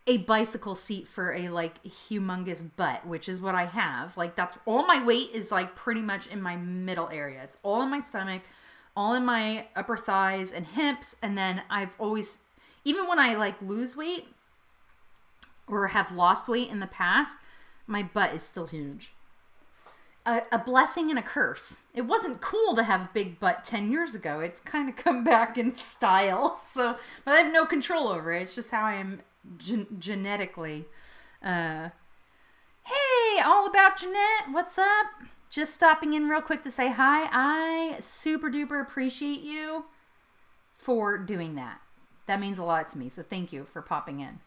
a bicycle seat for a like humongous butt, which is what I have. Like that's all my weight is like pretty much in my middle area. It's all in my stomach, all in my upper thighs and hips. And then I've always, even when I like lose weight or have lost weight in the past, my butt is still huge. A blessing and a curse. It wasn't cool to have a big butt 10 years ago. It's kind of come back in style. So, but I have no control over it. It's just how I am genetically. Hey, all about Janette. What's up? Just stopping in real quick to say hi. I super duper appreciate you for doing that. That means a lot to me. So thank you for popping in.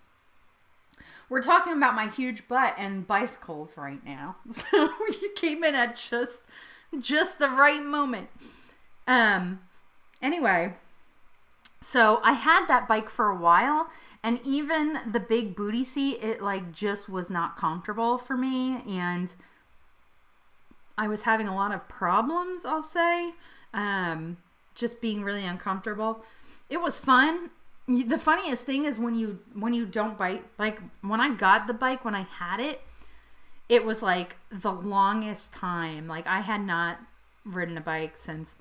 We're talking about my huge butt and bicycles right now. So you came in at just the right moment. Anyway, so I had that bike for a while, and even the big booty seat, it like just was not comfortable for me, and I was having a lot of problems, I'll say, just being really uncomfortable. It was fun. The funniest thing is when you don't bike. Like when I got the bike, when I had it, it was like the longest time. Like I had not ridden a bike since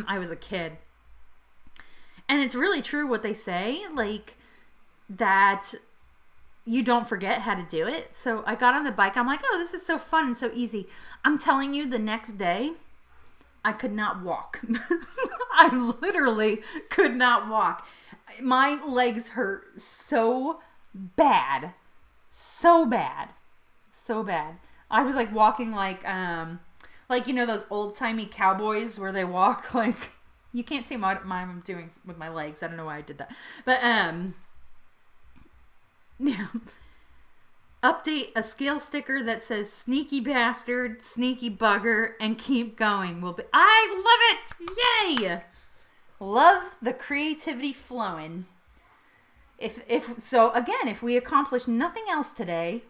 I was a kid. And it's really true what they say, like that you don't forget how to do it. So I got on the bike. I'm like, oh, this is so fun and so easy. I'm telling you, the next day, I could not walk. I literally could not walk. My legs hurt so bad. So bad. So bad. I was like walking like you know those old-timey cowboys where they walk like, you can't see what I'm doing with my legs. I don't know why I did that. But yeah. Update a scale sticker that says sneaky bastard, sneaky bugger, and keep going. I love it! Yay! Love the creativity flowing. So again, if we accomplish nothing else today,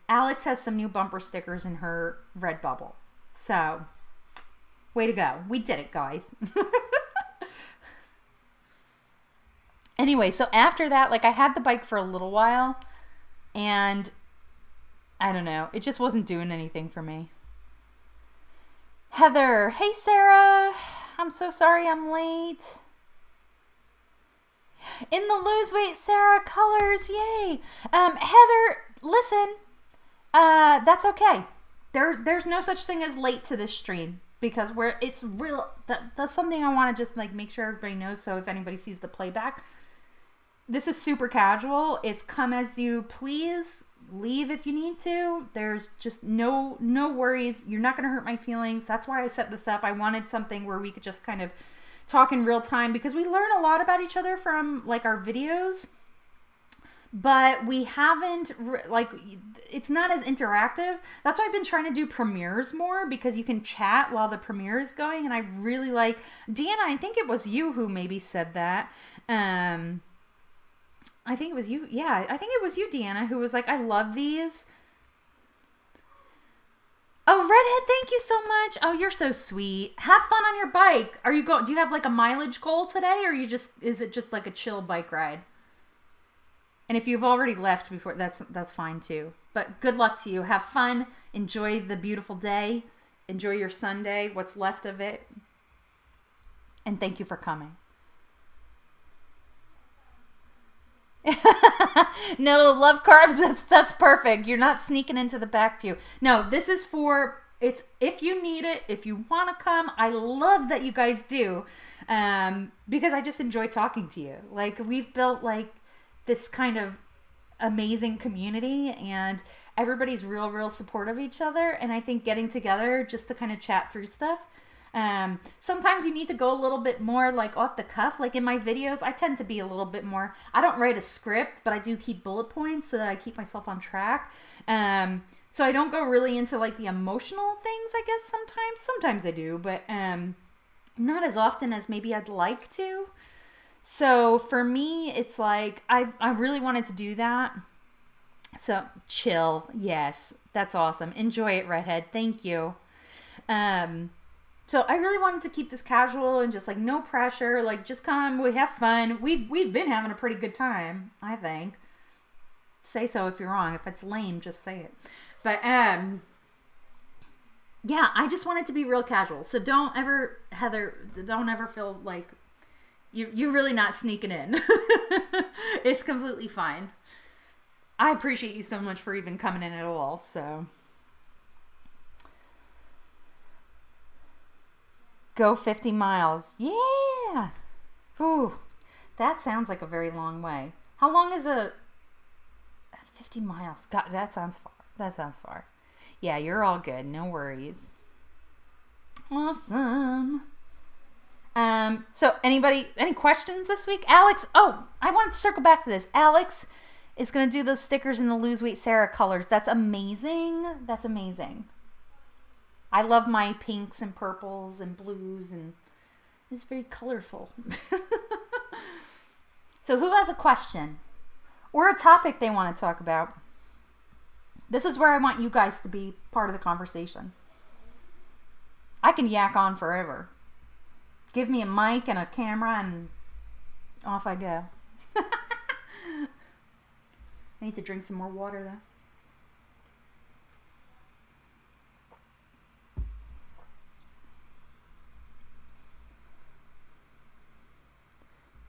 Alix has some new bumper stickers in her Redbubble. So, way to go. We did it, guys. Anyway, so after that, like I had the bike for a little while, and I don't know, it just wasn't doing anything for me. Heather, hey Sarah, I'm so sorry I'm late. In the lose weight Sarah colors, yay. Heather, listen, that's okay. There's no such thing as late to this stream, because it's real. That's something I want to just like make sure everybody knows. So if anybody sees the playback, this is super casual. It's come as you please. Leave if you need to. There's just no worries. You're not going to hurt my feelings. That's why I set this up. I wanted something where we could just kind of talk in real time, because we learn a lot about each other from like our videos, but we haven't like, it's not as interactive. That's why I've been trying to do premieres more, because you can chat while the premiere is going. And I really like Deanna. I think it was you who maybe said that. I think it was you. Yeah, I think it was you, Deanna, who was like, I love these. Oh, Redhead, thank you so much. Oh, you're so sweet. Have fun on your bike. Do you have like a mileage goal today, or is it just like a chill bike ride? And if you've already left before, that's fine too. But good luck to you. Have fun. Enjoy the beautiful day. Enjoy your Sunday, what's left of it. And thank you for coming. No, love carbs, that's perfect. You're not sneaking into the back pew. No, this is it's if you need it, if you want to come. I love that you guys do, because I just enjoy talking to you. Like, we've built like this kind of amazing community, and everybody's real supportive of each other. And I think getting together just to kind of chat through stuff. Sometimes you need to go a little bit more like off the cuff. Like in my videos, I tend to be a little bit more, I don't write a script, but I do keep bullet points so that I keep myself on track. So I don't go really into like the emotional things, I guess sometimes I do, but, not as often as maybe I'd like to. So for me, it's like, I really wanted to do that. So chill. Yes, that's awesome. Enjoy it, Redhead. Thank you. So I really wanted to keep this casual and just like no pressure, like just come, we have fun. We've been having a pretty good time, I think. Say so if you're wrong. If it's lame, just say it. But yeah, I just want it to be real casual. So don't ever, Heather, don't ever feel like you're really not sneaking in. It's completely fine. I appreciate you so much for even coming in at all, so. Go 50 miles. Yeah. Ooh, that sounds like a very long way. How long is 50 miles? God, that sounds far. That sounds far. Yeah, you're all good. No worries. Awesome. So any questions this week? Alix, I wanted to circle back to this. Alix is going to do those stickers in the Lose Weight Sarah colors. That's amazing. That's amazing. I love my pinks and purples and blues, and it's very colorful. So who has a question or a topic they want to talk about? This is where I want you guys to be part of the conversation. I can yak on forever. Give me a mic and a camera and off I go. need to drink some more water though.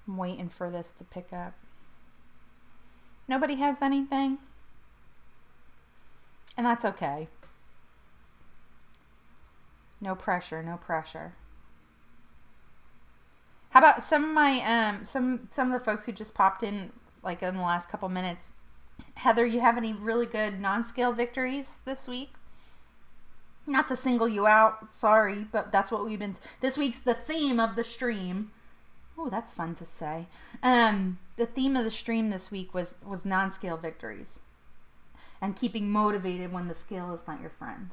I'm waiting for this to pick up. Nobody has anything? And that's okay. No pressure, no pressure. How about some of my some of the folks who just popped in like in the last couple minutes? Heather, you have any really good non-scale victories this week? Not to single you out, sorry, but that's what we've been. This week's the theme of the stream. Oh, that's fun to say. The theme of the stream this week was non-scale victories and keeping motivated when the scale is not your friend.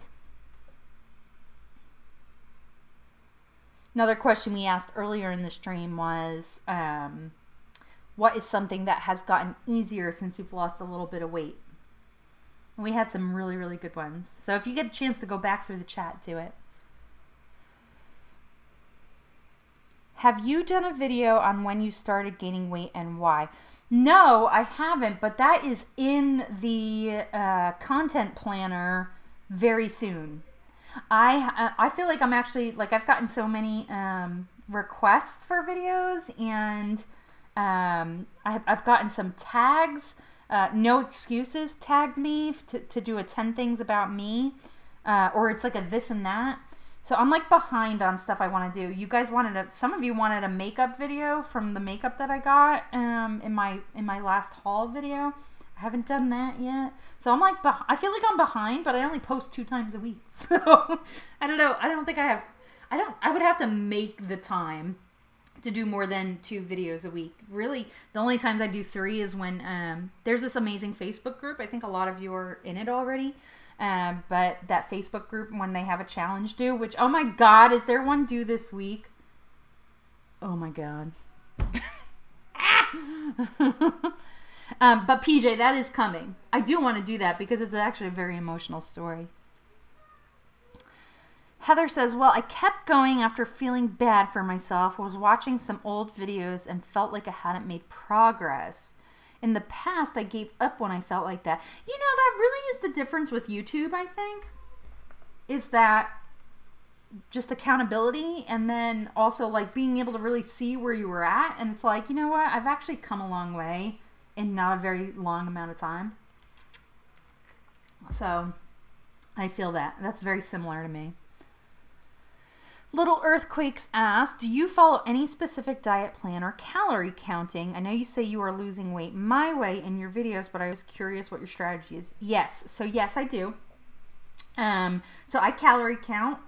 Another question we asked earlier in the stream was, what is something that has gotten easier since you've lost a little bit of weight? And we had some really, really good ones. So if you get a chance to go back through the chat, do it. Have you done a video on when you started gaining weight and why? No, I haven't, but that is in the content planner very soon. I feel like I'm actually, like I've gotten so many requests for videos, and I've gotten some tags. No Excuses tagged me to do a 10 things about me, or it's like a this and that. So I'm like behind on stuff I want to do. You guys some of you wanted a makeup video from the makeup that I got in my last haul video. I haven't done that yet. So I'm like, I feel like I'm behind, but I only post 2 times a week. So I don't know. I don't think I have, I would have to make the time to do more than 2 videos a week. Really, the only times I do 3 is when there's this amazing Facebook group. I think a lot of you are in it already. But that Facebook group, when they have a challenge due, which, oh my God, is there one due this week? Oh my God. But PJ, that is coming. I do want to do that because it's actually a very emotional story. Heather says, well, I kept going after feeling bad for myself. I was watching some old videos and felt like I hadn't made progress. In the past, I gave up when I felt like that. You know, that really is the difference with YouTube, I think. Is that just accountability, and then also like being able to really see where you were at. And it's like, you know what? I've actually come a long way in not a very long amount of time. So I feel that. That's very similar to me. Little Earthquakes asked, do you follow any specific diet plan or calorie counting? I know you say you are losing weight my way in your videos, but I was curious what your strategy is. Yes. So yes, I do. So I calorie count,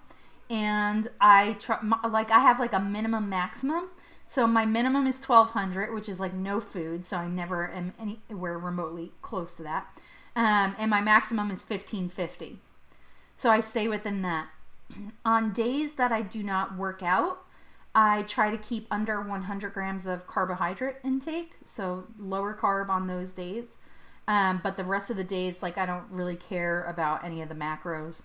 and I try, like I have like a minimum maximum. So my minimum is 1,200, which is like no food. So I never am anywhere remotely close to that. And my maximum is 1,550. So I stay within that. On days that I do not work out, I try to keep under 100 grams of carbohydrate intake, so lower carb on those days. But the rest of the days, like I don't really care about any of the macros.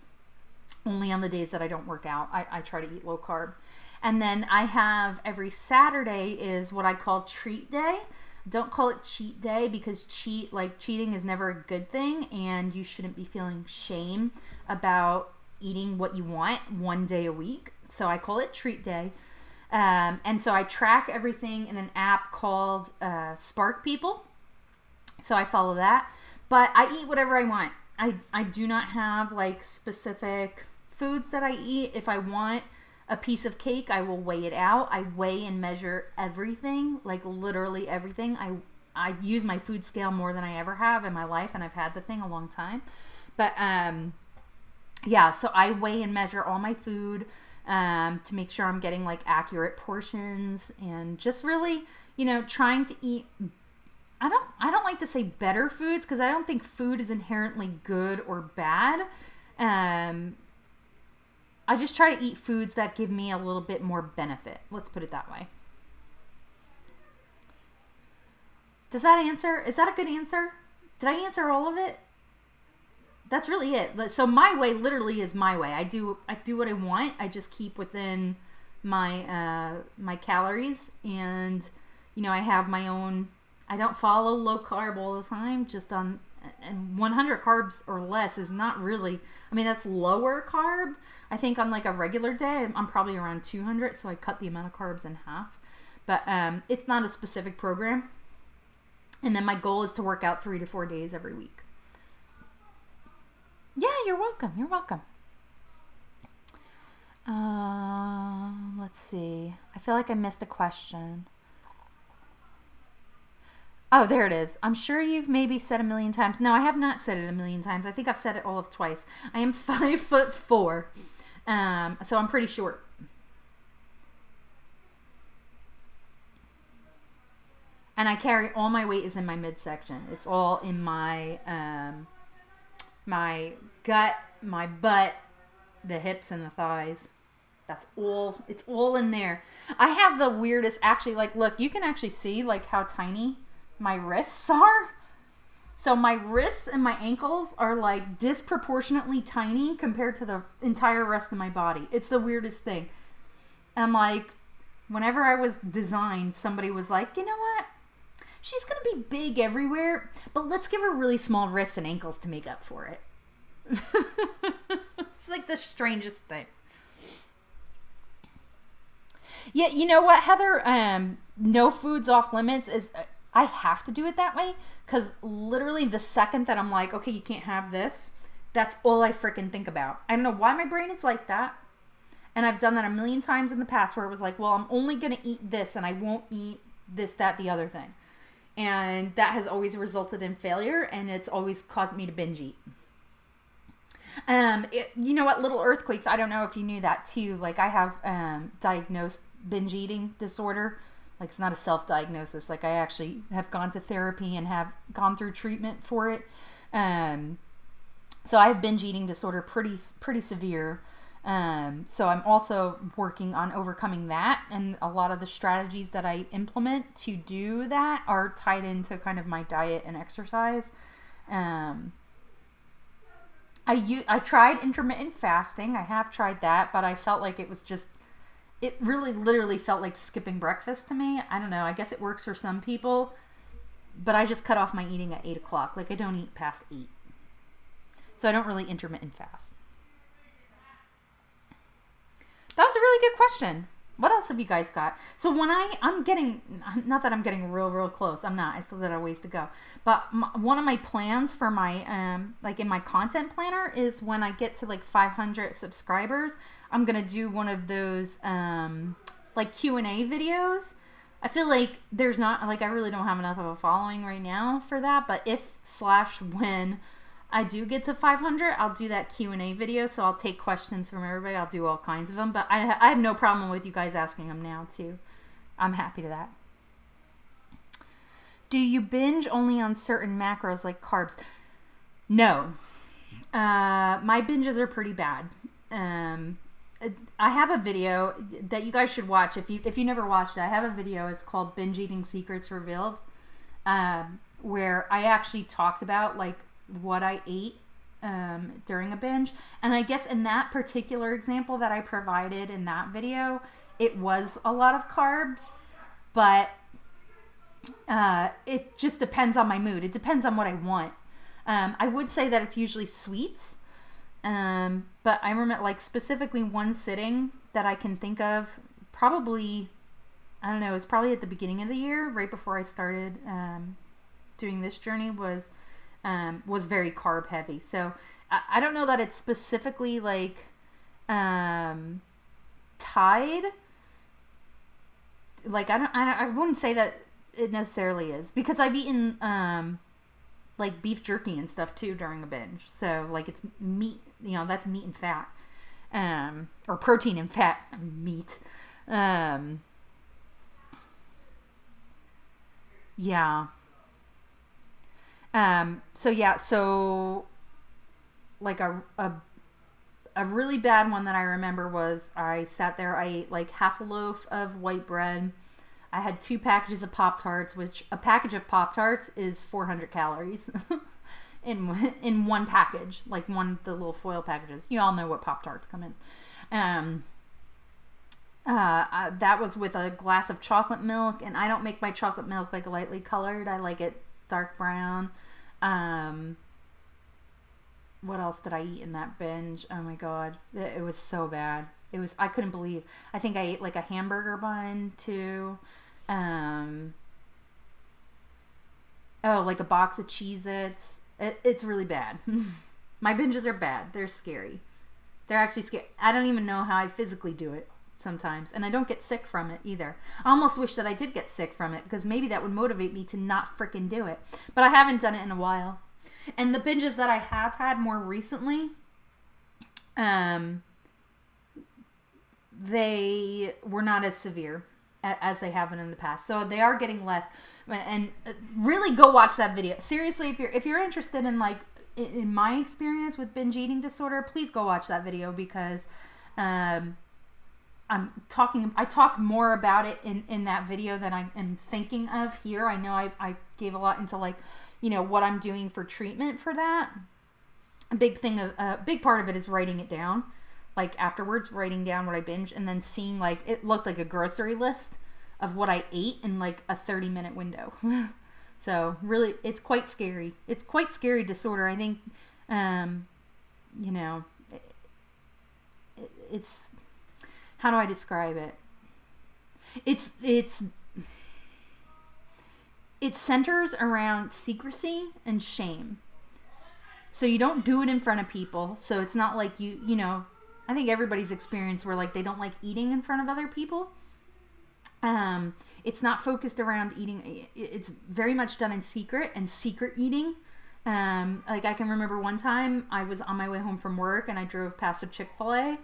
Only on the days that I don't work out, I try to eat low carb. And then I have every Saturday is what I call treat day. Don't call it cheat day, because cheating is never a good thing, and you shouldn't be feeling shame about eating what you want one day a week. So I call it treat day. And so I track everything in an app called Spark People. So I follow that. But I eat whatever I want. I do not have like specific foods that I eat. If I want a piece of cake, I will weigh it out. I weigh and measure everything, like literally everything. I use my food scale more than I ever have in my life, and I've had the thing a long time. But yeah, so I weigh and measure all my food to make sure I'm getting like accurate portions, and just really, you know, trying to eat. I don't like to say better foods, because I don't think food is inherently good or bad. I just try to eat foods that give me a little bit more benefit. Let's put it that way. Does that answer? Is that a good answer? Did I answer all of it? That's really it. So my way literally is my way. I do what I want. I just keep within my my calories, and you know, I have I don't follow low carb all the time, just on, and 100 carbs or less is not really, I mean, that's lower carb. I think on like a regular day, I'm probably around 200, so I cut the amount of carbs in half. But it's not a specific program. And then my goal is to work out 3 to 4 days every week. Yeah, you're welcome. You're welcome. Let's see. I feel like I missed a question. Oh, there it is. I'm sure you've maybe said a million times. No, I have not said it a million times. I think I've said it all of twice. I am 5'4", so I'm pretty short. And I carry all my weight is in my midsection. It's all in my my gut, my butt, the hips, and the thighs. That's all. It's all in there. I have the weirdest. Actually, like, look, you can actually see like how tiny my wrists are. So my wrists and my ankles are like disproportionately tiny compared to the entire rest of my body. It's the weirdest thing. And like, whenever I was designed, somebody was like, you know what? She's going to be big everywhere, but let's give her really small wrists and ankles to make up for it. It's like the strangest thing. Yeah, you know what, Heather? No food's off limits is... I have to do it that way because literally the second that I'm like, okay, you can't have this, that's all I freaking think about. I don't know why my brain is like that. And I've done that a million times in the past where it was like, well, I'm only going to eat this and I won't eat this, that, the other thing. And that has always resulted in failure, and it's always caused me to binge eat. You know what, little earthquakes, I don't know if you knew that too. Like, I have diagnosed binge eating disorder. Like, it's not a self-diagnosis. Like, I actually have gone to therapy and have gone through treatment for it. So I have binge eating disorder, pretty severe. So I'm also working on overcoming that, and a lot of the strategies that I implement to do that are tied into kind of my diet and exercise. I tried intermittent fasting. I have tried that, but I felt like it was just, it really literally felt like skipping breakfast to me. I don't know. I guess it works for some people, but I just cut off my eating at 8 o'clock. Like, I don't eat past 8. So I don't really intermittent fast. That was a really good question. What else have you guys got? So when I'm getting, not that I'm getting real close. I'm not. I still got a ways to go. But one of my plans for my, like in my content planner is when I get to like 500 subscribers, I'm going to do one of those like Q&A videos. I feel like there's not, like I really don't have enough of a following right now for that. But when I do get to 500, I'll do that Q&A video, so I'll take questions from everybody. I'll do all kinds of them, but I have no problem with you guys asking them now, too. I'm happy to that. Do you binge only on certain macros like carbs? No. My binges are pretty bad. I have a video that you guys should watch. If you never watched it, I have a video. It's called Binge Eating Secrets Revealed, where I actually talked about, like, what I ate during a binge. And I guess in that particular example that I provided in that video, it was a lot of carbs, but it just depends on my mood. It depends on what I want. I would say that it's usually sweets, but I remember, like, specifically one sitting that I can think of, probably, I don't know, it was probably at the beginning of the year, right before I started doing this journey, was very carb heavy. So I don't know that it's specifically like tied. Like I wouldn't say that it necessarily is, because I've eaten like beef jerky and stuff too during a binge. So like it's meat, you know, that's meat and fat, or protein and fat, meat. Yeah. So like a really bad one that I remember was I sat there, I ate like half a loaf of white bread. I had 2 packages of Pop-Tarts, which a package of Pop-Tarts is 400 calories in one package, like the little foil packages. You all know what Pop-Tarts come in. That was with a glass of chocolate milk, and I don't make my chocolate milk like lightly colored. I like it dark brown. What else did I eat in that binge? Oh my god, it was so bad. I couldn't believe. I think I ate like a hamburger bun too. Like a box of Cheez-Its. It's really bad. My binges are bad. They're scary. They're actually scary. I don't even know how I physically do it sometimes. And I don't get sick from it either. I almost wish that I did get sick from it, because maybe that would motivate me to not freaking do it. But I haven't done it in a while. And the binges that I have had more recently, they were not as severe as they have been in the past. So they are getting less. And really go watch that video. Seriously, if you're interested in like in my experience with binge eating disorder, please go watch that video, because I talked more about it in that video than I am thinking of here. I know I gave a lot into like, what I'm doing for treatment for that. A big part of it is writing it down, like afterwards, writing down what I binged, and then seeing like, it looked like a grocery list of what I ate in like a 30-minute window. So really, it's quite scary. It's quite scary disorder. I think, it's, how do I describe it? It centers around secrecy and shame. So you don't do it in front of people. So it's not like I think everybody's experience where like they don't like eating in front of other people. It's not focused around eating. It's very much done in secret and secret eating. Like I can remember one time I was on my way home from work and I drove past a Chick-fil-A,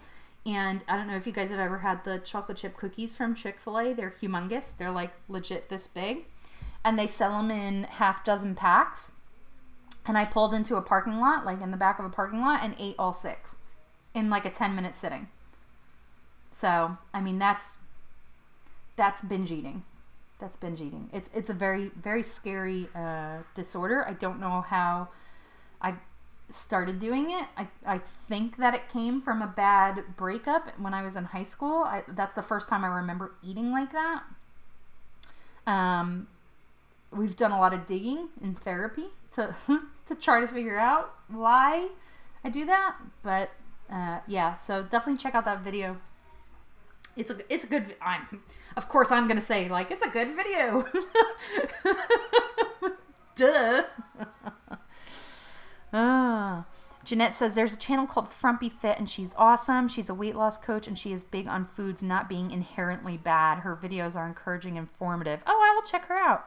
and I don't know if you guys have ever had the chocolate chip cookies from Chick-fil-A. They're humongous. They're like legit this big, and they sell them in half dozen packs. And I pulled into a parking lot, like in the back of a parking lot, and ate all 6 in like a 10-minute sitting. So, I mean, that's binge eating. That's binge eating. It's a very, very scary disorder. I don't know how I started doing it. I think that it came from a bad breakup when I was in high school. That's the first time I remember eating like that. We've done a lot of digging in therapy to try to figure out why I do that. But yeah, so definitely check out that video. It's a good. Of course I'm gonna say like it's a good video. Duh. Jeanette says there's a channel called Frumpy Fit and she's awesome. She's a weight loss coach and she is big on foods not being inherently bad. Her videos are encouraging and informative. Oh, I will check her out.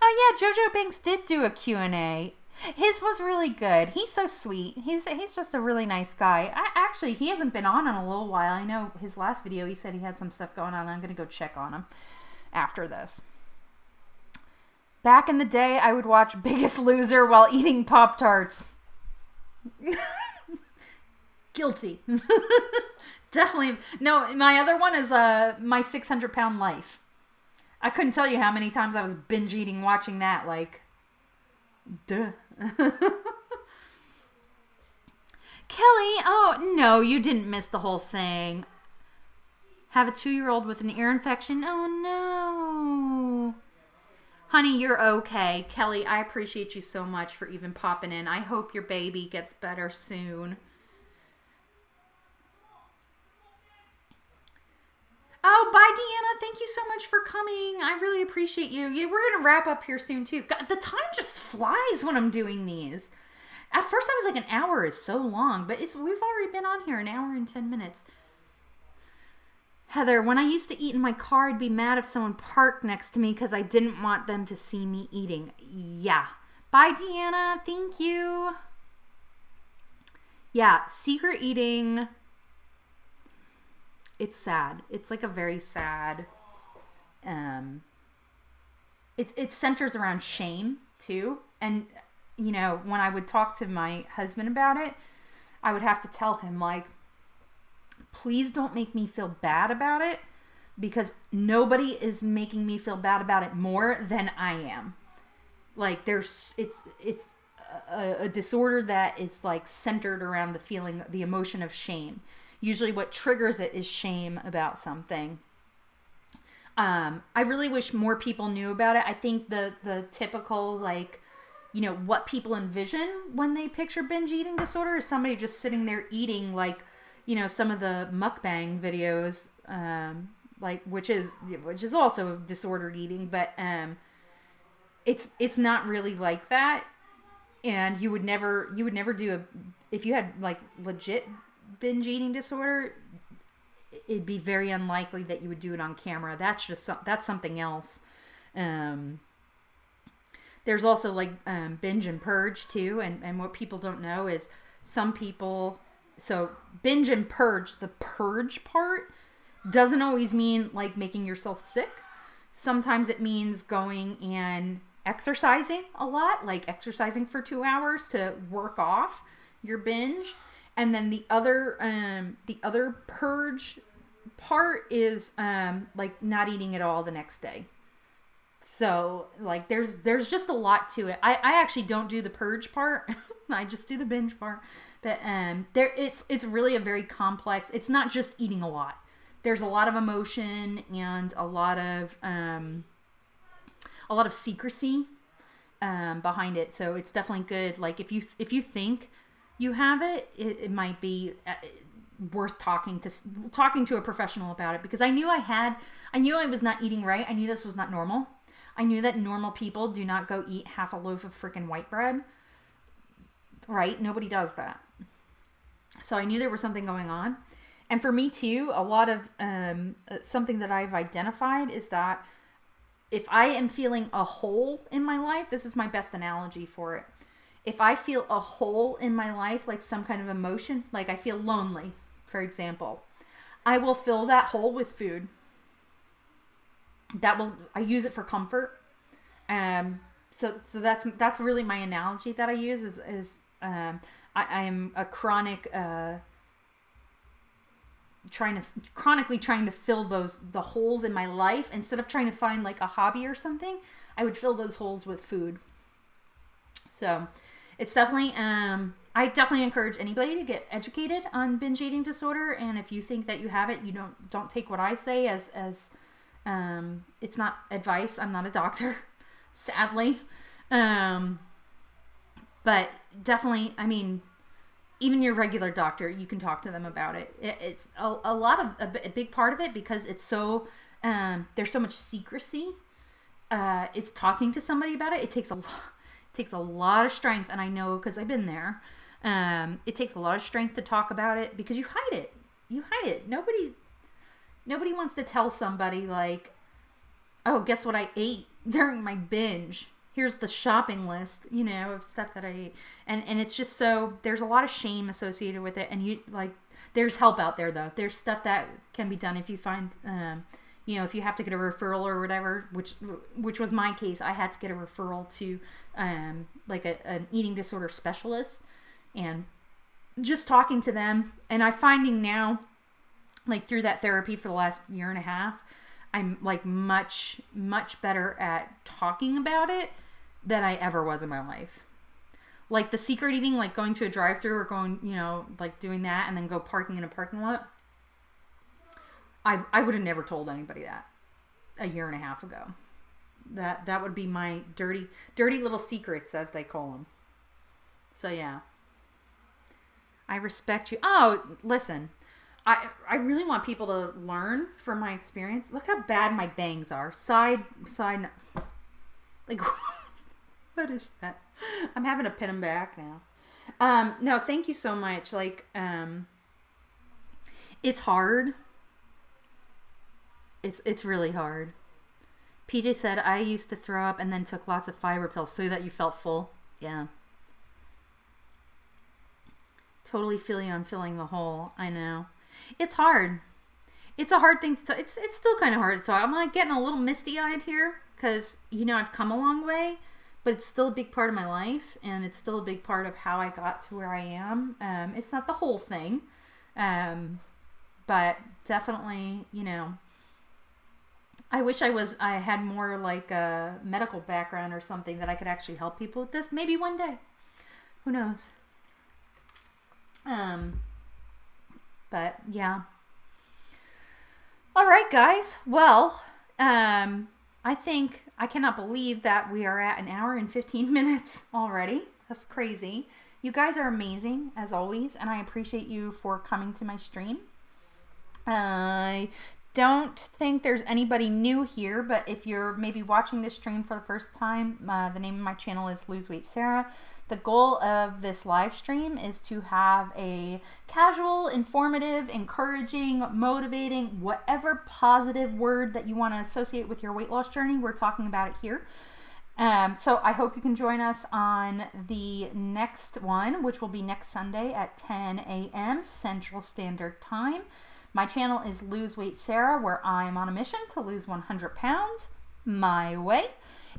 Oh yeah, Jojo Banks did do a Q&A. His was really good. He's so sweet. He's just a really nice guy. Actually, he hasn't been on in a little while. I know his last video, he said he had some stuff going on. I'm going to go check on him after this. Back in the day, I would watch Biggest Loser while eating Pop-Tarts. Guilty. Definitely. No, my other one is My 600-Pound Life. I couldn't tell you how many times I was binge eating watching that. Like, duh. Kelly, oh no, you didn't miss the whole thing. Have a 2-year-old with an ear infection. Oh no. Honey, you're okay. Kelly, I appreciate you so much for even popping in. I hope your baby gets better soon. Oh, bye, Deanna. Thank you so much for coming. I really appreciate you. Yeah, we're going to wrap up here soon, too. God, the time just flies when I'm doing these. At first, I was like, an hour is so long, but we've already been on here an hour and 10 minutes. Heather, when I used to eat in my car, I'd be mad if someone parked next to me because I didn't want them to see me eating. Yeah. Bye, Deanna. Thank you. Yeah, secret eating... It's sad. It's like a very sad, it centers around shame too. And, you know, when I would talk to my husband about it, I would have to tell him like, please don't make me feel bad about it because nobody is making me feel bad about it more than I am. Like it's a disorder that is like centered around the emotion of shame. Usually what triggers it is shame about something. I really wish more people knew about it. I think the typical, like, you know, what people envision when they picture binge eating disorder is somebody just sitting there eating, like, you know, some of the mukbang videos, like, which is also disordered eating, but it's not really like that. And you would never do if you had like legit binge eating disorder, it'd be very unlikely that you would do it on camera. That's something else. There's also like binge and purge too, and what people don't know is some people. So binge and purge, the purge part doesn't always mean like making yourself sick. Sometimes it means going and exercising a lot, like exercising for 2 hours to work off your binge. And then the other purge part is like not eating at all the next day. So like there's just a lot to it. I actually don't do the purge part. I just do the binge part. But it's really a very complex. It's not just eating a lot. There's a lot of emotion and a lot of secrecy behind it. So it's definitely good. Like if you think you have it, it might be worth talking to a professional about it, because I knew I was not eating right. I knew this was not normal. I knew that normal people do not go eat half a loaf of freaking white bread. Right? Nobody does that. So I knew there was something going on. And for me too, a lot of something that I've identified is that if I am feeling a hole in my life, this is my best analogy for it. If I feel a hole in my life, like some kind of emotion, like I feel lonely, for example, I will fill that hole with food. I use it for comfort. So that's really my analogy that I use is I am a chronically trying to fill the holes in my life. Instead of trying to find like a hobby or something, I would fill those holes with food. So it's definitely, I definitely encourage anybody to get educated on binge eating disorder. And if you think that you have it, you don't take what I say as it's not advice. I'm not a doctor, sadly. But definitely, I mean, even your regular doctor, you can talk to them about it. It's a big part of it, because it's so, there's so much secrecy. It's talking to somebody about it. It takes a lot of strength. And I know, cause I've been there. It takes a lot of strength to talk about it, because you hide it. Nobody wants to tell somebody like, oh, guess what I ate during my binge? Here's the shopping list, you know, of stuff that I ate. And it's just so, there's a lot of shame associated with it. And there's help out there though. There's stuff that can be done if you find, you know, if you have to get a referral or whatever, which was my case. I had to get a referral to, like an eating disorder specialist, and just talking to them. And I'm finding now, like through that therapy for the last year and a half, I'm like much, much better at talking about it than I ever was in my life. Like the secret eating, like going to a drive-thru or going, you know, like doing that and then go parking in a parking lot. I would have never told anybody that a year and a half ago. That would be my dirty little secrets, as they call them. So yeah. I respect you. Oh, listen. I really want people to learn from my experience. Look how bad my bangs are. Side. Like, what is that? I'm having to pin them back now. No, thank you so much. Like, it's hard. It's really hard. PJ said, I used to throw up and then took lots of fiber pills so that you felt full. Yeah. Totally feel you on filling the hole. I know. It's hard. It's a hard thing to it's still kind of hard to talk. I'm like getting a little misty-eyed here because, you know, I've come a long way, but it's still a big part of my life, and it's still a big part of how I got to where I am. It's not the whole thing, but definitely, you know, I wish I had more like a medical background or something that I could actually help people with this. Maybe one day. Who knows? But yeah. All right, guys. Well, I cannot believe that we are at an hour and 15 minutes already. That's crazy. You guys are amazing, as always, and I appreciate you for coming to my stream. I don't think there's anybody new here, but if you're maybe watching this stream for the first time, the name of my channel is Lose Weight Sarah. The goal of this live stream is to have a casual, informative, encouraging, motivating, whatever positive word that you want to associate with your weight loss journey, we're talking about it here. So I hope you can join us on the next one, which will be next Sunday at 10 a.m. Central Standard Time. My channel is Lose Weight Sarah, where I am on a mission to lose 100 pounds my way.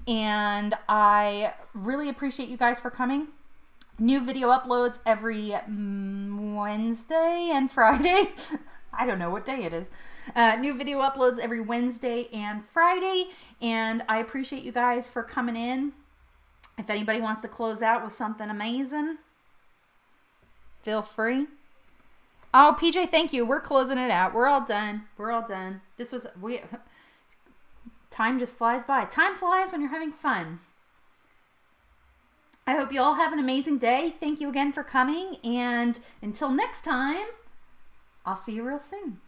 And I really appreciate you guys for coming. New video uploads every Wednesday and Friday. I don't know what day it is. New video uploads every Wednesday and Friday. And I appreciate you guys for coming in. If anybody wants to close out with something amazing, feel free. Oh, PJ, thank you. We're closing it out. We're all done. We're all done. Time just flies by. Time flies when you're having fun. I hope you all have an amazing day. Thank you again for coming. And until next time, I'll see you real soon.